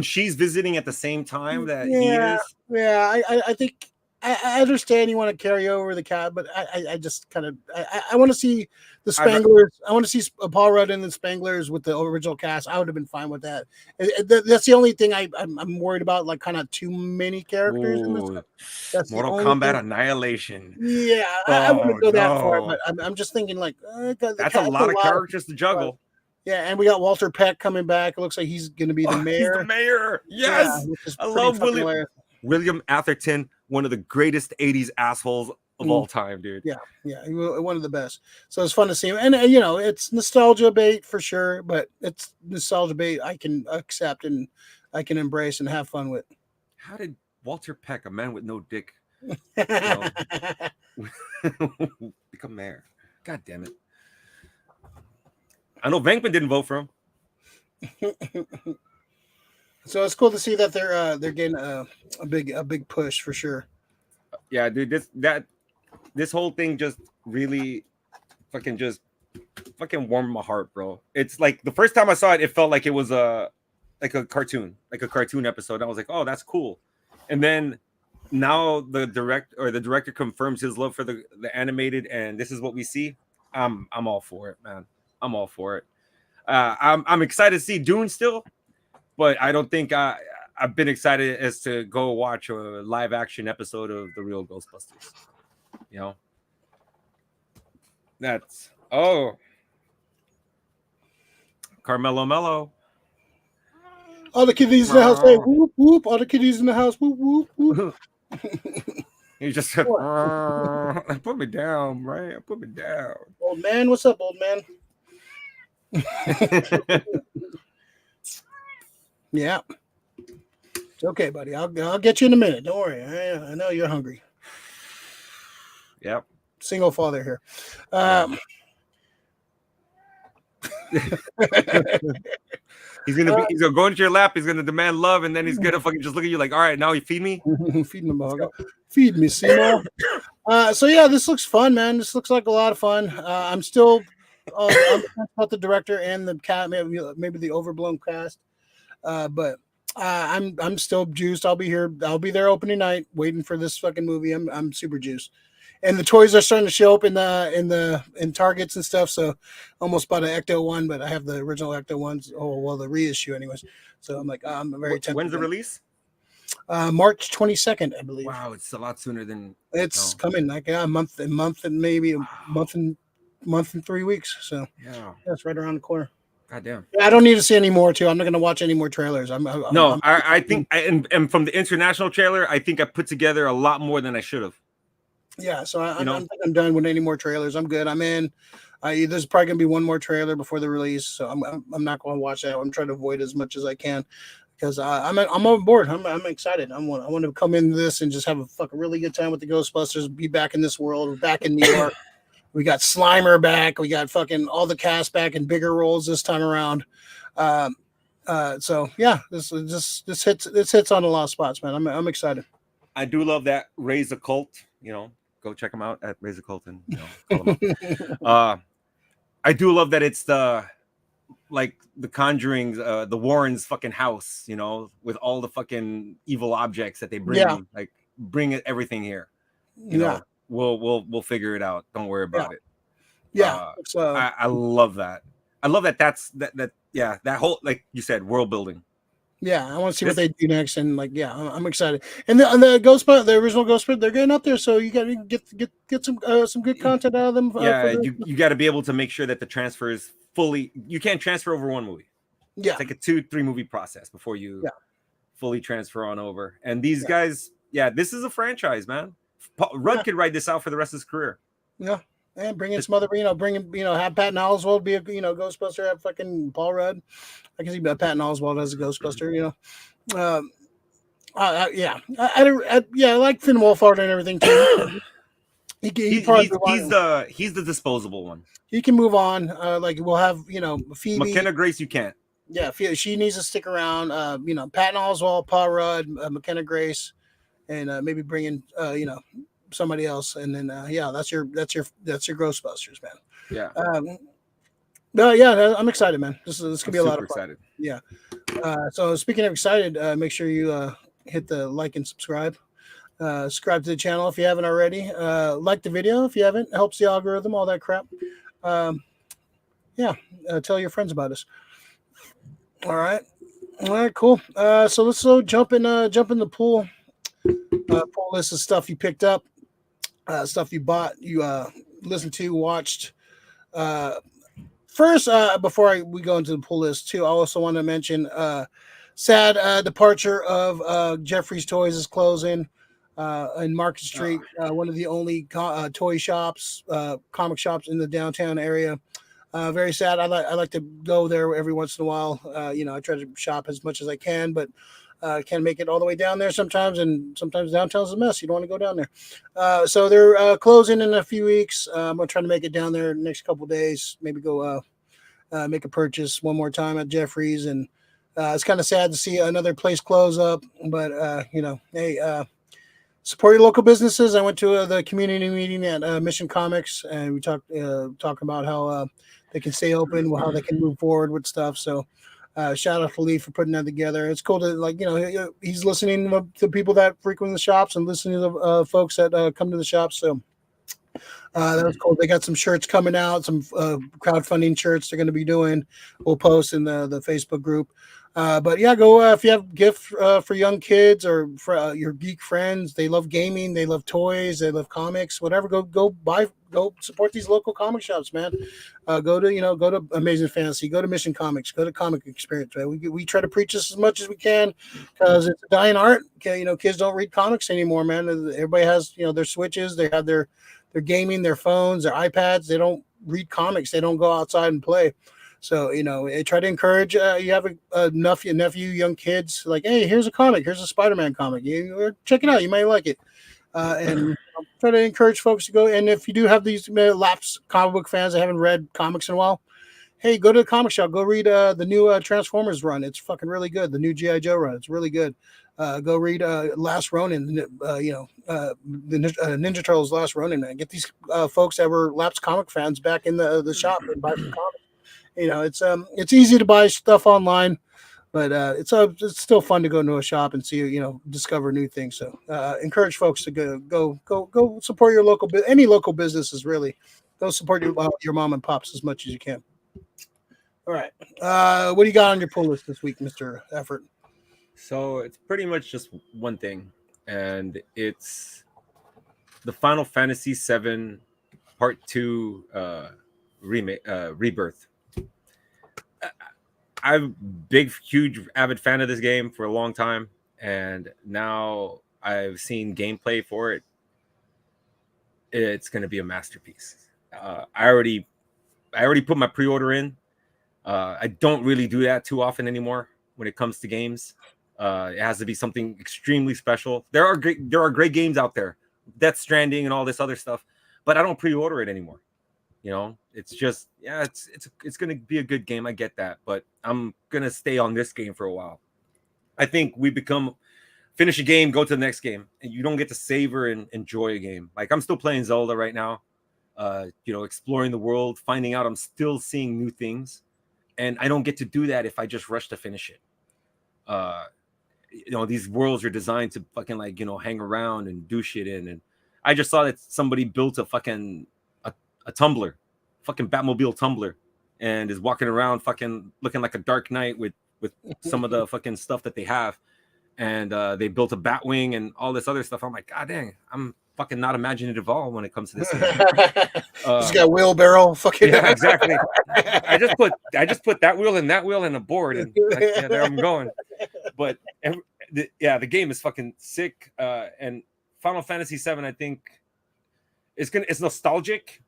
she's visiting at the same time that he is. Yeah, I think I understand you want to carry over the cat, but I just kind of I want to see the Spanglers. I want to see Paul Rudd and the Spanglers with the original cast. I would have been fine with that. That's the only thing I'm worried about. Like kind of too many characters. That's Mortal Kombat Annihilation. Yeah, I wouldn't go that far, but I'm just thinking like that's a lot of characters to juggle. Yeah, and we got Walter Peck coming back. It looks like he's going to be the mayor. He's the mayor. Yes, I love William Atherton, one of the greatest '80s assholes of all time, dude. Yeah, one of the best. So it's fun to see him, and it's nostalgia bait for sure, but it's nostalgia bait I can accept and I can embrace and have fun with. How did Walter Peck, a man with no dick, become mayor? God damn it! I know Venkman didn't vote for him. So it's cool to see that they're getting a big push for sure. Yeah, dude, this whole thing just really fucking warmed my heart, bro. It's like the first time I saw it, it felt like it was a cartoon episode. I was like, oh, that's cool. And then now the director confirms his love for the animated, and this is what we see. I'm all for it, man. I'm all for it. I'm excited to see Dune still, but I don't think I've been excited as to go watch a live action episode of the real Ghostbusters. That's Carmelo Mello. All the kiddies in the house, say whoop whoop. All the kiddies in the house, whoop whoop whoop. He just said, "Put me down, right? Put me down." Old man, what's up, old man? Yeah, it's okay, buddy. I'll get you in a minute. Don't worry. I know you're hungry. Yep. Single father here. He's gonna go into your lap. He's gonna demand love, and then he's gonna fucking just look at you like, "All right, now you feed me." Feed me, feed me, Simo. So yeah, this looks fun, man. This looks like a lot of fun. I'm still about the director and the cat, maybe the overblown cast, but I'm still juiced. I'll be here. I'll be there opening night, waiting for this fucking movie. I'm super juiced. And the toys are starting to show up in Targets and stuff. So almost bought an Ecto one, but I have the original Ecto ones. Oh well, the reissue anyways. So I'm like, I'm very tempted. When's the release? March 22nd, I believe. Wow, it's a lot sooner than it's coming. Like a month and maybe a month and 3 weeks. So yeah, it's right around the corner. God damn. I don't need to see any more too. I'm not going to watch any more trailers. No, I think and from the international trailer, I think I put together a lot more than I should have. Yeah, so You know, I'm done with any more trailers. I'm good. I'm in. There's probably gonna be one more trailer before the release, so I'm not going to watch that. I'm trying to avoid as much as I can because I'm on board. I'm excited. I want to come into this and just have a fucking really good time with the Ghostbusters. Be back in this world. We're back in New York. We got Slimer back. We got fucking all the cast back in bigger roles this time around. So yeah, this hits on a lot of spots, man. I'm excited. I do love that Raise a Cult. You know, go check them out at Raise a Cult and call them up. I do love that it's the Conjuring's, the Warrens' fucking house. You know, with all the fucking evil objects that they bring. Like bring everything here. You know, we'll figure it out. Don't worry about it. Yeah, I love that. I love that. That whole, like you said, world building. Yeah, I want to see what they do next, and I'm excited. And the Ghostbusters, the original Ghostbusters, they're getting up there, so you got to get some good content out of them. You got to be able to make sure that the transfer is fully. You can't transfer over one movie. Yeah, it's like a 2-3 movie process before you fully transfer on over. And these guys, this is a franchise, man. Rudd could ride this out for the rest of his career. Yeah. And bring in some other, have Patton Oswalt be a, Ghostbuster, have fucking Paul Rudd. I can see Patton Oswalt as a Ghostbuster, I like Finn Wolfhard and everything too. He's the disposable one. He can move on. We'll have, Phoebe. McKenna Grace, you can't. Yeah, she needs to stick around. Patton Oswalt, Paul Rudd, McKenna Grace, and maybe bring in, somebody else, and then that's your Ghostbusters, man. I'm excited, man. This could be a lot of fun. Excited. So speaking of excited, make sure you hit the like and subscribe. Subscribe to the channel if you haven't already. Like the video if you haven't. It helps the algorithm, all that crap. Tell your friends about us. All right, cool. So let's jump in the pool. Pool list of stuff you picked up. Stuff you bought, you listened to, watched. First, before we go into the pull list too, I also want to mention sad departure of Jeffrey's Toys is closing in Market Street, one of the only toy shops, comic shops in the downtown area. Very sad. I like to go there every once in a while. I try to shop as much as I can, but can't make it all the way down there sometimes, and sometimes downtown's a mess. You don't want to go down there. So they're closing in a few weeks. I'm going to try to make it down there the next couple of days, maybe go make a purchase one more time at Jeffrey's. And it's kind of sad to see another place close up, but, hey, support your local businesses. I went to the community meeting at Mission Comics, and we talked about how they can stay open, how they can move forward with stuff. So shout out to Lee for putting that together. It's cool to he's listening to people that frequent the shops and listening to the folks that come to the shops. So that was cool. They got some shirts coming out, some crowdfunding shirts they're going to be doing. We'll post in the Facebook group. But yeah, go if you have gifts for young kids or for your geek friends. They love gaming, they love toys, they love comics, whatever. Go support these local comic shops, man. Go to Amazing Fantasy, go to Mission Comics, go to Comix Experience. Right? We try to preach this as much as we can because it's a dying art. Okay, kids don't read comics anymore, man. Everybody has their Switches, they have their gaming, their phones, their iPads. They don't read comics. They don't go outside and play. So, I try to encourage, you have a nephew, young kids, like, hey, here's a comic. Here's a Spider-Man comic. You check it out. You might like it. And try to encourage folks to go. And if you do have these lapsed comic book fans that haven't read comics in a while, hey, go to the comic shop. Go read the new Transformers run. It's fucking really good. The new G.I. Joe run. It's really good. Go read Last Ronin, the Ninja Turtles Last Ronin. Man. Get these folks that were lapsed comic fans back in the shop and buy some comics. It's easy to buy stuff online, but it's still fun to go into a shop and see, discover new things. So encourage folks to go support your any local businesses. Really, go support your mom and pops as much as you can. All right, what do you got on your pull list this week, Mr. Effort? So it's pretty much just one thing, and it's the Final Fantasy VII Part 2 remake, rebirth. I'm big, huge, avid fan of this game for a long time, and now I've seen gameplay for it. It's going to be a masterpiece. I already put my pre-order in. I don't really do that too often anymore when it comes to games. It has to be something extremely special. There are great games out there, Death Stranding and all this other stuff, but I don't pre-order it anymore. It's just, yeah, it's gonna be a good game. I get that, but I'm gonna stay on this game for a while. I think we finish a game, go to the next game, and you don't get to savor and enjoy a game. Like, I'm still playing Zelda right now, exploring the world, finding out I'm still seeing new things, and I don't get to do that if I just rush to finish it. These worlds are designed to fucking, like, hang around and do shit in. And I just saw that somebody built a fucking a tumbler, fucking Batmobile tumbler, and is walking around fucking looking like a Dark Knight with some of the fucking stuff that they have. And they built a Batwing and all this other stuff. I'm like, God dang, I'm fucking not imaginative at all when it comes to this game. He's got wheelbarrow. Fucking yeah, exactly. I just put that wheel and a board, and there I'm going. But the game is fucking sick. And Final Fantasy VII, I think, it's nostalgic,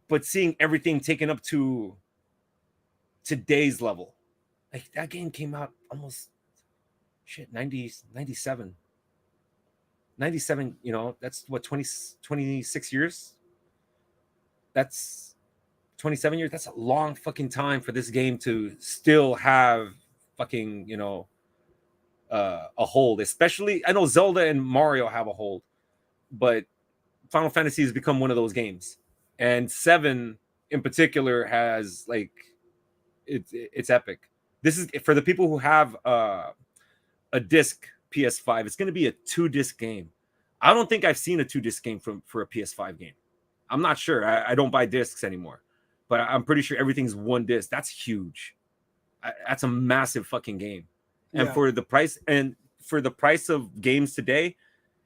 but seeing everything taken up to today's level. Like, that game came out almost 97. 97, that's what, 26 years. That's 27 years. That's a long fucking time for this game to still have fucking, a hold. Especially, I know Zelda and Mario have a hold, but Final Fantasy has become one of those games. And 7 in particular has, like, it's epic. This is for the people who have a disc PS5. It's going to be a 2-disc game. I don't think I've seen a 2-disc game for a PS5 game. I'm not sure. I don't buy discs anymore, but I'm pretty sure everything's 1 disc. That's huge. That's a massive fucking game. And for the price of games today,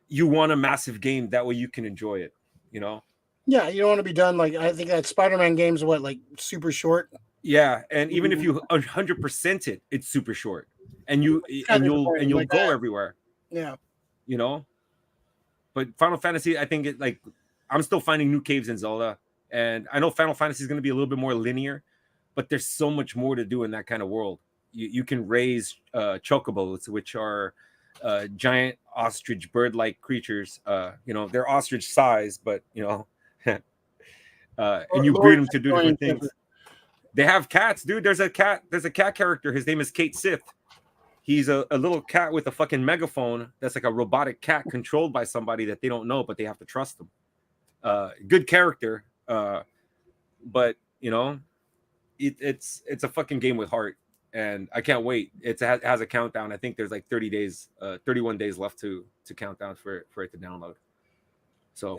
you want a massive game. That way you can enjoy it, Yeah, you don't want to be done. Like, I think that Spider-Man game's like super short. Yeah, and even if you 100% it, it's super short, and you'll like go everywhere. Yeah, But Final Fantasy, I think I'm still finding new caves in Zelda, and I know Final Fantasy is going to be a little bit more linear, but there's so much more to do in that kind of world. You can raise chocobos, which are giant ostrich bird-like creatures. They're ostrich size, but and you breed them to do different things. They have cats, dude. There's a cat character. His name is cSixth. He's a little cat with a fucking megaphone that's like a robotic cat controlled by somebody that they don't know, but they have to trust them. Good character. But it's a fucking game with heart, and I can't wait. It has a countdown. I think there's like 31 days left to count down for it to download. So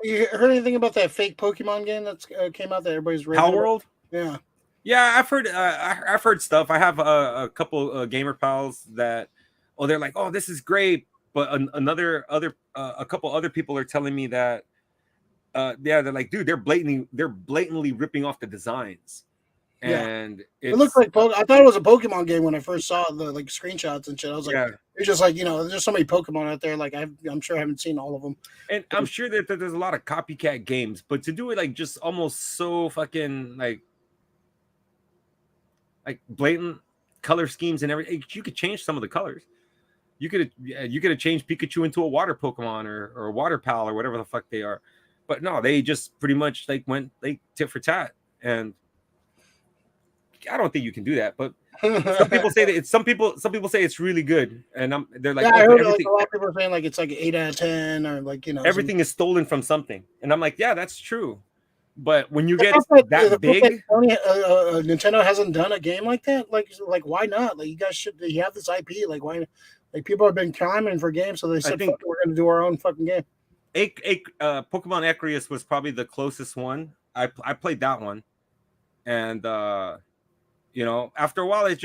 you heard anything about that fake Pokemon game that's came out that everybody's raving Hell World? Yeah. Yeah, I've heard stuff. I have a couple gamer pals that, they're like, oh, this is great, but a couple other people are telling me that, they're like, dude, they're blatantly ripping off the designs, and it looks like I thought it was a Pokemon game when I first saw the screenshots and shit. I was like, it's just like, there's so many Pokemon out there. Like, I'm sure I haven't seen all of them, and I'm sure that there's a lot of copycat games, but to do it like just almost so fucking like blatant color schemes and everything. You could change some of the colors. You could have changed Pikachu into a water Pokemon or a water pal or whatever the fuck they are. But no, they just pretty much went tit for tat. And I don't think you can do that. But some people say that some people say it's really good. And they're like, I heard a lot of people are saying it's like 8 out of 10 or everything is stolen from something. And I'm like, yeah, that's true. But when you get that big, Nintendo hasn't done a game like that. Like why not? Like, you guys should. You have this IP. Like, why? Like, people have been clamoring for games, so they said, we're going to do our own fucking game. Pokemon Ecrius was probably the closest one. I played that one, and after a while, it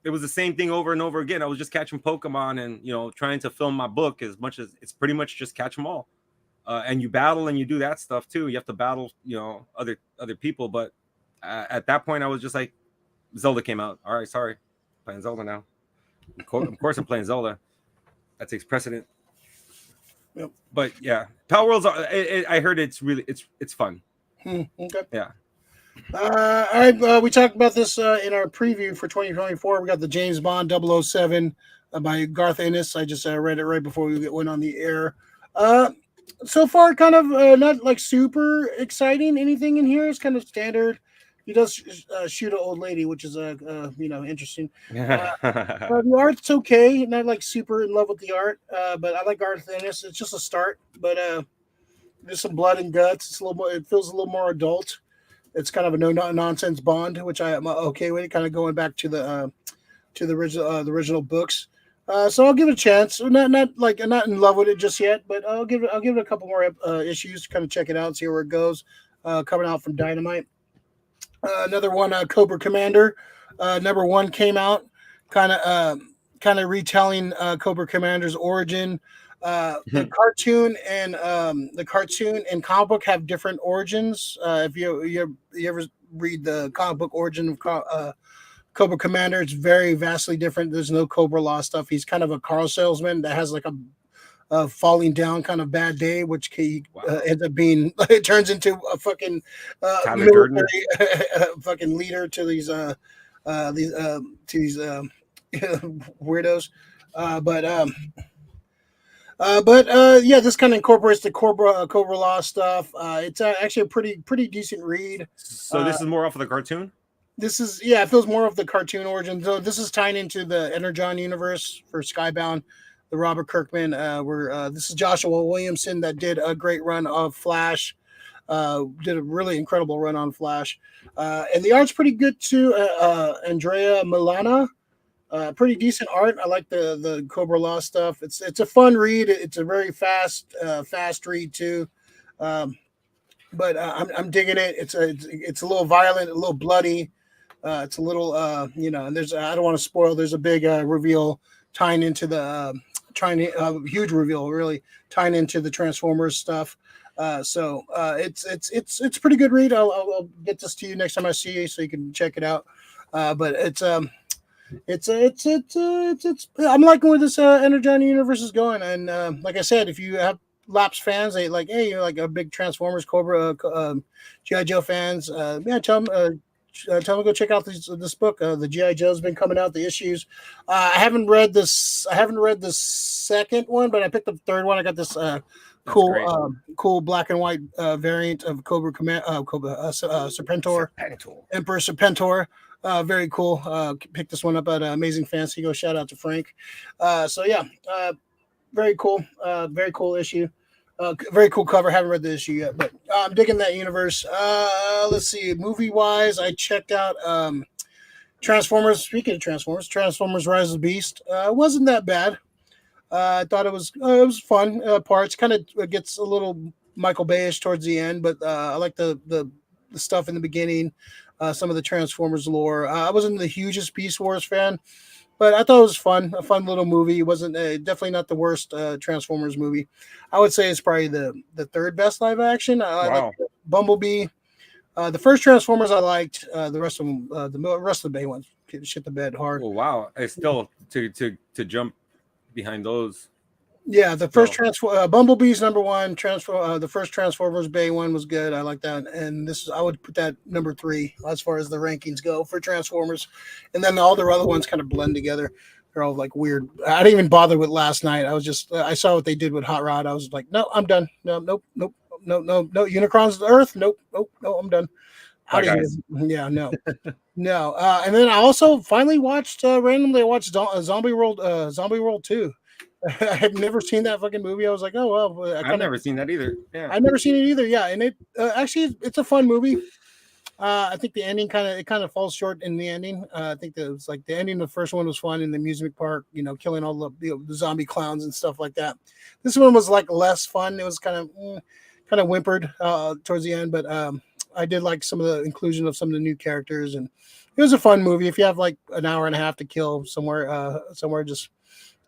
was the same thing over and over again. I was just catching Pokemon and trying to film my book as much as it's pretty much just catch them all. And you battle and you do that stuff too. You have to battle, other people. But at that point, I was just like, Zelda came out. All right, sorry, playing Zelda now. Of course, I'm playing Zelda. That takes precedent. Yep. But yeah, Power Worlds. I heard it's fun. Okay. Yeah. All right. We talked about this in our preview for 2024. We got the James Bond 007 by Garth Ennis. I just read it right before we went on the air. So far, kind of not like super exciting. Anything in here is kind of standard. He does shoot an old lady, which is interesting. The art's okay. Not like super in love with the art, but I like Garth Ennis. It's just a start, but there's some blood and guts. It's a little more. It feels a little more adult. It's kind of a no nonsense Bond, which I am okay with. Kind of going back to the original books. So I'll give it a chance. I'm not in love with it just yet, but I'll give it a couple more issues to kind of check it out, see where it goes. Coming out from Dynamite. Another one, Cobra Commander. Number 1 came out, kind of retelling Cobra Commander's origin. The cartoon and comic book have different origins. If you ever read the comic book origin of Cobra Commander, it's very vastly different. There's no Cobra Law stuff. He's kind of a car salesman that has like a falling down kind of bad day, which he ends up being. It turns into a fucking military fucking leader to these weirdos. Yeah, this kind of incorporates the Cobra Law stuff. It's actually a pretty decent read. So this is more off of the cartoon. It feels more of the cartoon origin. So this is tying into the Energon universe for Skybound, the Robert Kirkman. This is Joshua Williamson that did a great run of Flash. Did a really incredible run on Flash, and the art's pretty good too. Andrea Milana. Pretty decent art. I like the Cobra Law stuff. It's a fun read. It's a very fast read too. But I'm digging it. It's a little violent, a little bloody. It's a little and there's I don't want to spoil. There's a big reveal tying into the huge reveal really tying into the Transformers stuff. So it's a pretty good read. I'll get this to you next time I see you so you can check it out. But it's I'm liking where this Energon universe is going, and like I said, if you have Lapsed fans, they like, hey, you're like a big Transformers, Cobra, GI Joe fans, tell them to go check out this book. The GI Joe's been coming out, the issues. I haven't read the second one, but I picked up the third one. I got this cool black and white variant of Cobra Serpentor, Emperor Serpentor. Very cool. Picked this one up at Amazing Fancy. Go shout out to Frank. Very cool. Very cool issue. Very cool cover. Haven't read the issue yet, but I'm digging that universe. Let's see. Movie wise, I checked out Transformers. Speaking of Transformers Rise of the Beast. Wasn't that bad. I thought it was fun. Parts kind of gets a little Michael Bay-ish towards the end, but I like the stuff in the beginning. Some of the Transformers lore. I wasn't the hugest Beast Wars fan, but I thought it was fun. A fun little movie. It wasn't definitely not the worst Transformers movie. I would say it's probably the third best live action. I like Bumblebee. The first Transformers I liked. The rest of them, the rest of the Bay ones, shit the bed hard. Oh wow! I still to jump behind those. Yeah, the first Bumblebee's number 1. The first Transformers Bay one was good. I like that, and I would put that number 3 as far as the rankings go for Transformers. And then all the other ones kind of blend together. They're all like weird. I didn't even bother with last night. I was just I saw what they did with Hot Rod. I was like, no, I'm done. No, nope. Unicron's the Earth. Nope, I'm done. Yeah, no, no. And then I also finally watched randomly. I watched Zombie World 2. I had never seen that fucking movie. I was like, oh well. I've never seen that either. Yeah, I've never seen it either. Yeah, and it actually it's a fun movie. I think the ending kind of falls short in the ending. I think that it was like the ending of the first one was fun in the amusement park, killing all the zombie clowns and stuff like that. This one was like less fun. It was kind of whimpered towards the end, but I did like some of the inclusion of some of the new characters, and it was a fun movie. If you have like an hour and a half to kill somewhere, just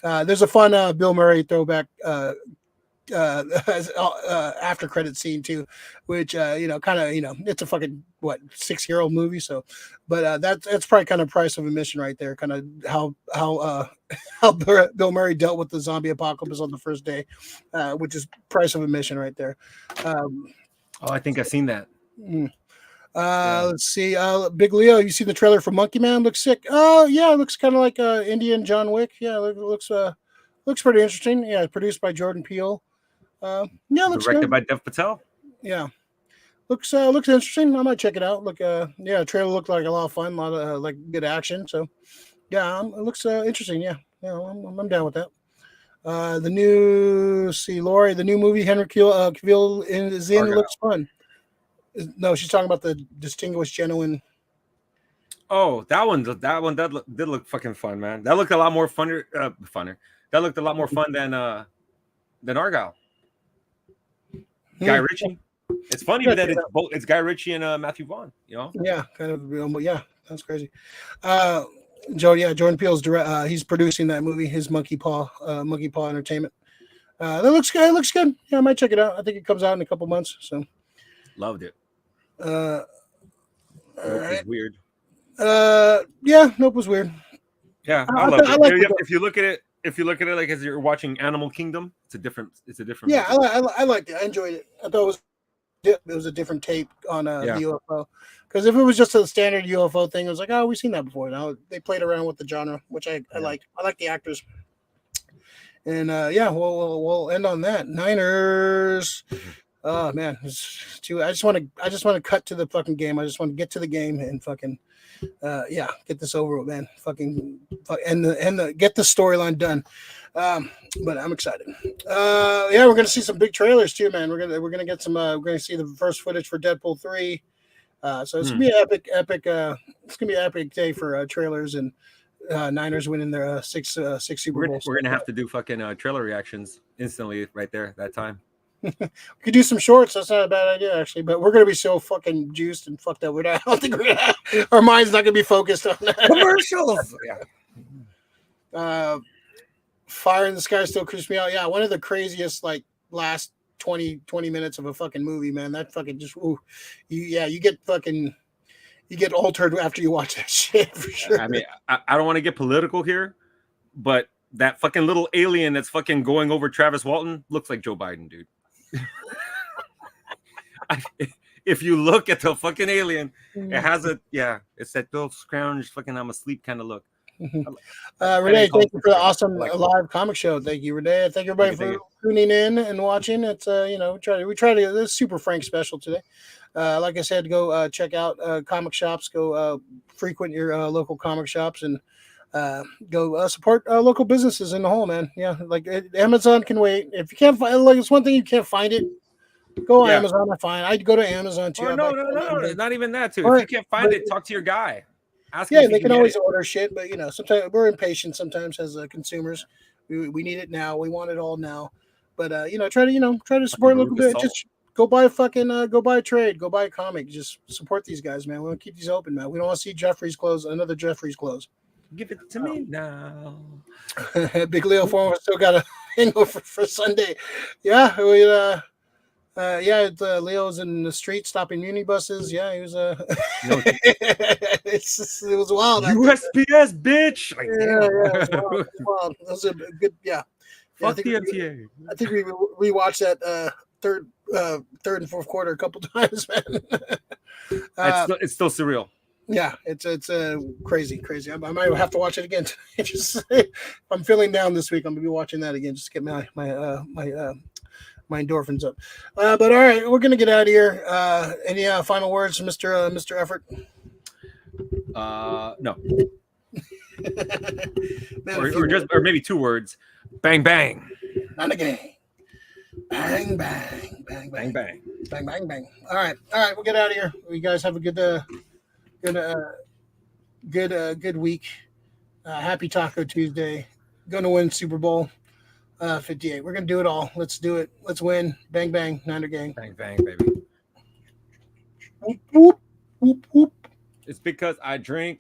there's a fun Bill Murray throwback after credit scene too, which kind of it's a fucking 6-year-old movie. So, but that's probably kind of price of admission right there. Kind of how Bill Murray dealt with the zombie apocalypse on the first day, which is price of admission right there. I think I've seen that. Let's see. Big Leo, you seen the trailer for Monkey Man? Looks sick. Oh yeah, it looks kind of like Indian John Wick. Yeah, it looks pretty interesting. Yeah, produced by Jordan Peele. Looks Directed good. by Dev Patel. Yeah, looks interesting. I might check it out. Look, trailer looked like a lot of fun, a lot of like good action. So, yeah, it looks interesting. Yeah, I'm down with that. The new Lori, the new movie Henry Cavill is in. Looks fun. No, she's talking about the Distinguished Gentleman. Oh, that did look fucking fun, man. That looked a lot more funner. That looked a lot more fun than Argyle. Guy Ritchie. It's funny that it's Guy Ritchie and Matthew Vaughn. Yeah, kind of. Yeah, that's crazy. Jordan Peele's he's producing that movie. His Monkey Paw Entertainment. That looks good. It looks good. Yeah, I might check it out. I think it comes out in a couple months. So loved it. All right. Weird. Nope was weird. Yeah, I love it. If you look at it like as you're watching Animal Kingdom, it's a different. Yeah, I liked it. I enjoyed it. I thought it was a different take on the UFO. Because if it was just a standard UFO thing, it was like, oh, we've seen that before. Now they played around with the genre, which I like. I like the actors. And we'll end on that. Niners. Oh man, it's too. I just want to cut to the fucking game. I just want to get to the game and fucking get this over with, man. Get the storyline done. But I'm excited. We're gonna see some big trailers too, man. We're gonna get some. We're gonna see the first footage for Deadpool 3. So it's gonna be epic. It's gonna be an epic day for trailers and Niners winning their six Super Bowls. We're gonna have to do fucking trailer reactions instantly right there that time. We could do some shorts. That's not a bad idea, actually. But we're gonna be so fucking juiced and fucked up. I don't think our mind's not gonna be focused on that. Commercials. Yeah. Fire in the Sky still creeps me out. Yeah, one of the craziest last 20 minutes of a fucking movie, man. That fucking just you get altered after you watch that shit for sure. I mean, I don't want to get political here, but that fucking little alien that's fucking going over Travis Walton looks like Joe Biden, dude. If you look at the fucking alien, it has it's that little scrounged fucking I'm asleep kind of look. Renee, thank you for the awesome live comic show. Thank you, Renee. Thank everybody for tuning in and watching. It's we try to this Super Frank special today. Like I said, go check out comic shops. Go frequent your local comic shops and go support local businesses in the whole, man. Yeah, Amazon can wait. If you can't find, it's one thing you can't find it. Go on Amazon. I'd go to Amazon too. No, not even that too. If you can't find it, talk to your guy. They can always order shit, but sometimes we're impatient. Sometimes as consumers, we need it now. We want it all now. But try to support a little bit. Just go buy a trade, go buy a comic. Just support these guys, man. We want to keep these open, man. We don't want to see another Jeffrey's close. Give it to me now. Big Leo Former still got a hangover for Sunday. Yeah, Leo's in the street stopping unibuses. Yeah, he was it was wild. USPS, bitch. It was wild. That was a good. Yeah. Fuck the MTA. I think we watched that third and fourth quarter a couple times, man. It's still surreal. Yeah, it's crazy. I might have to watch it again. I'm feeling down this week. I'm gonna be watching that again just to get my endorphins up. But all right, we're gonna get out of here. Any final words, Mr. Effort? No. Man, or maybe 2 words. Bang bang. Not again. Bang bang bang bang bang bang bang bang. All right, we'll get out of here. You guys have a good week. Happy Taco Tuesday. Gonna win Super Bowl 58. We're gonna do it all. Let's do it. Let's win. Bang bang. Niner gang. Bang bang, baby. Whoop whoop whoop whoop. It's because I drink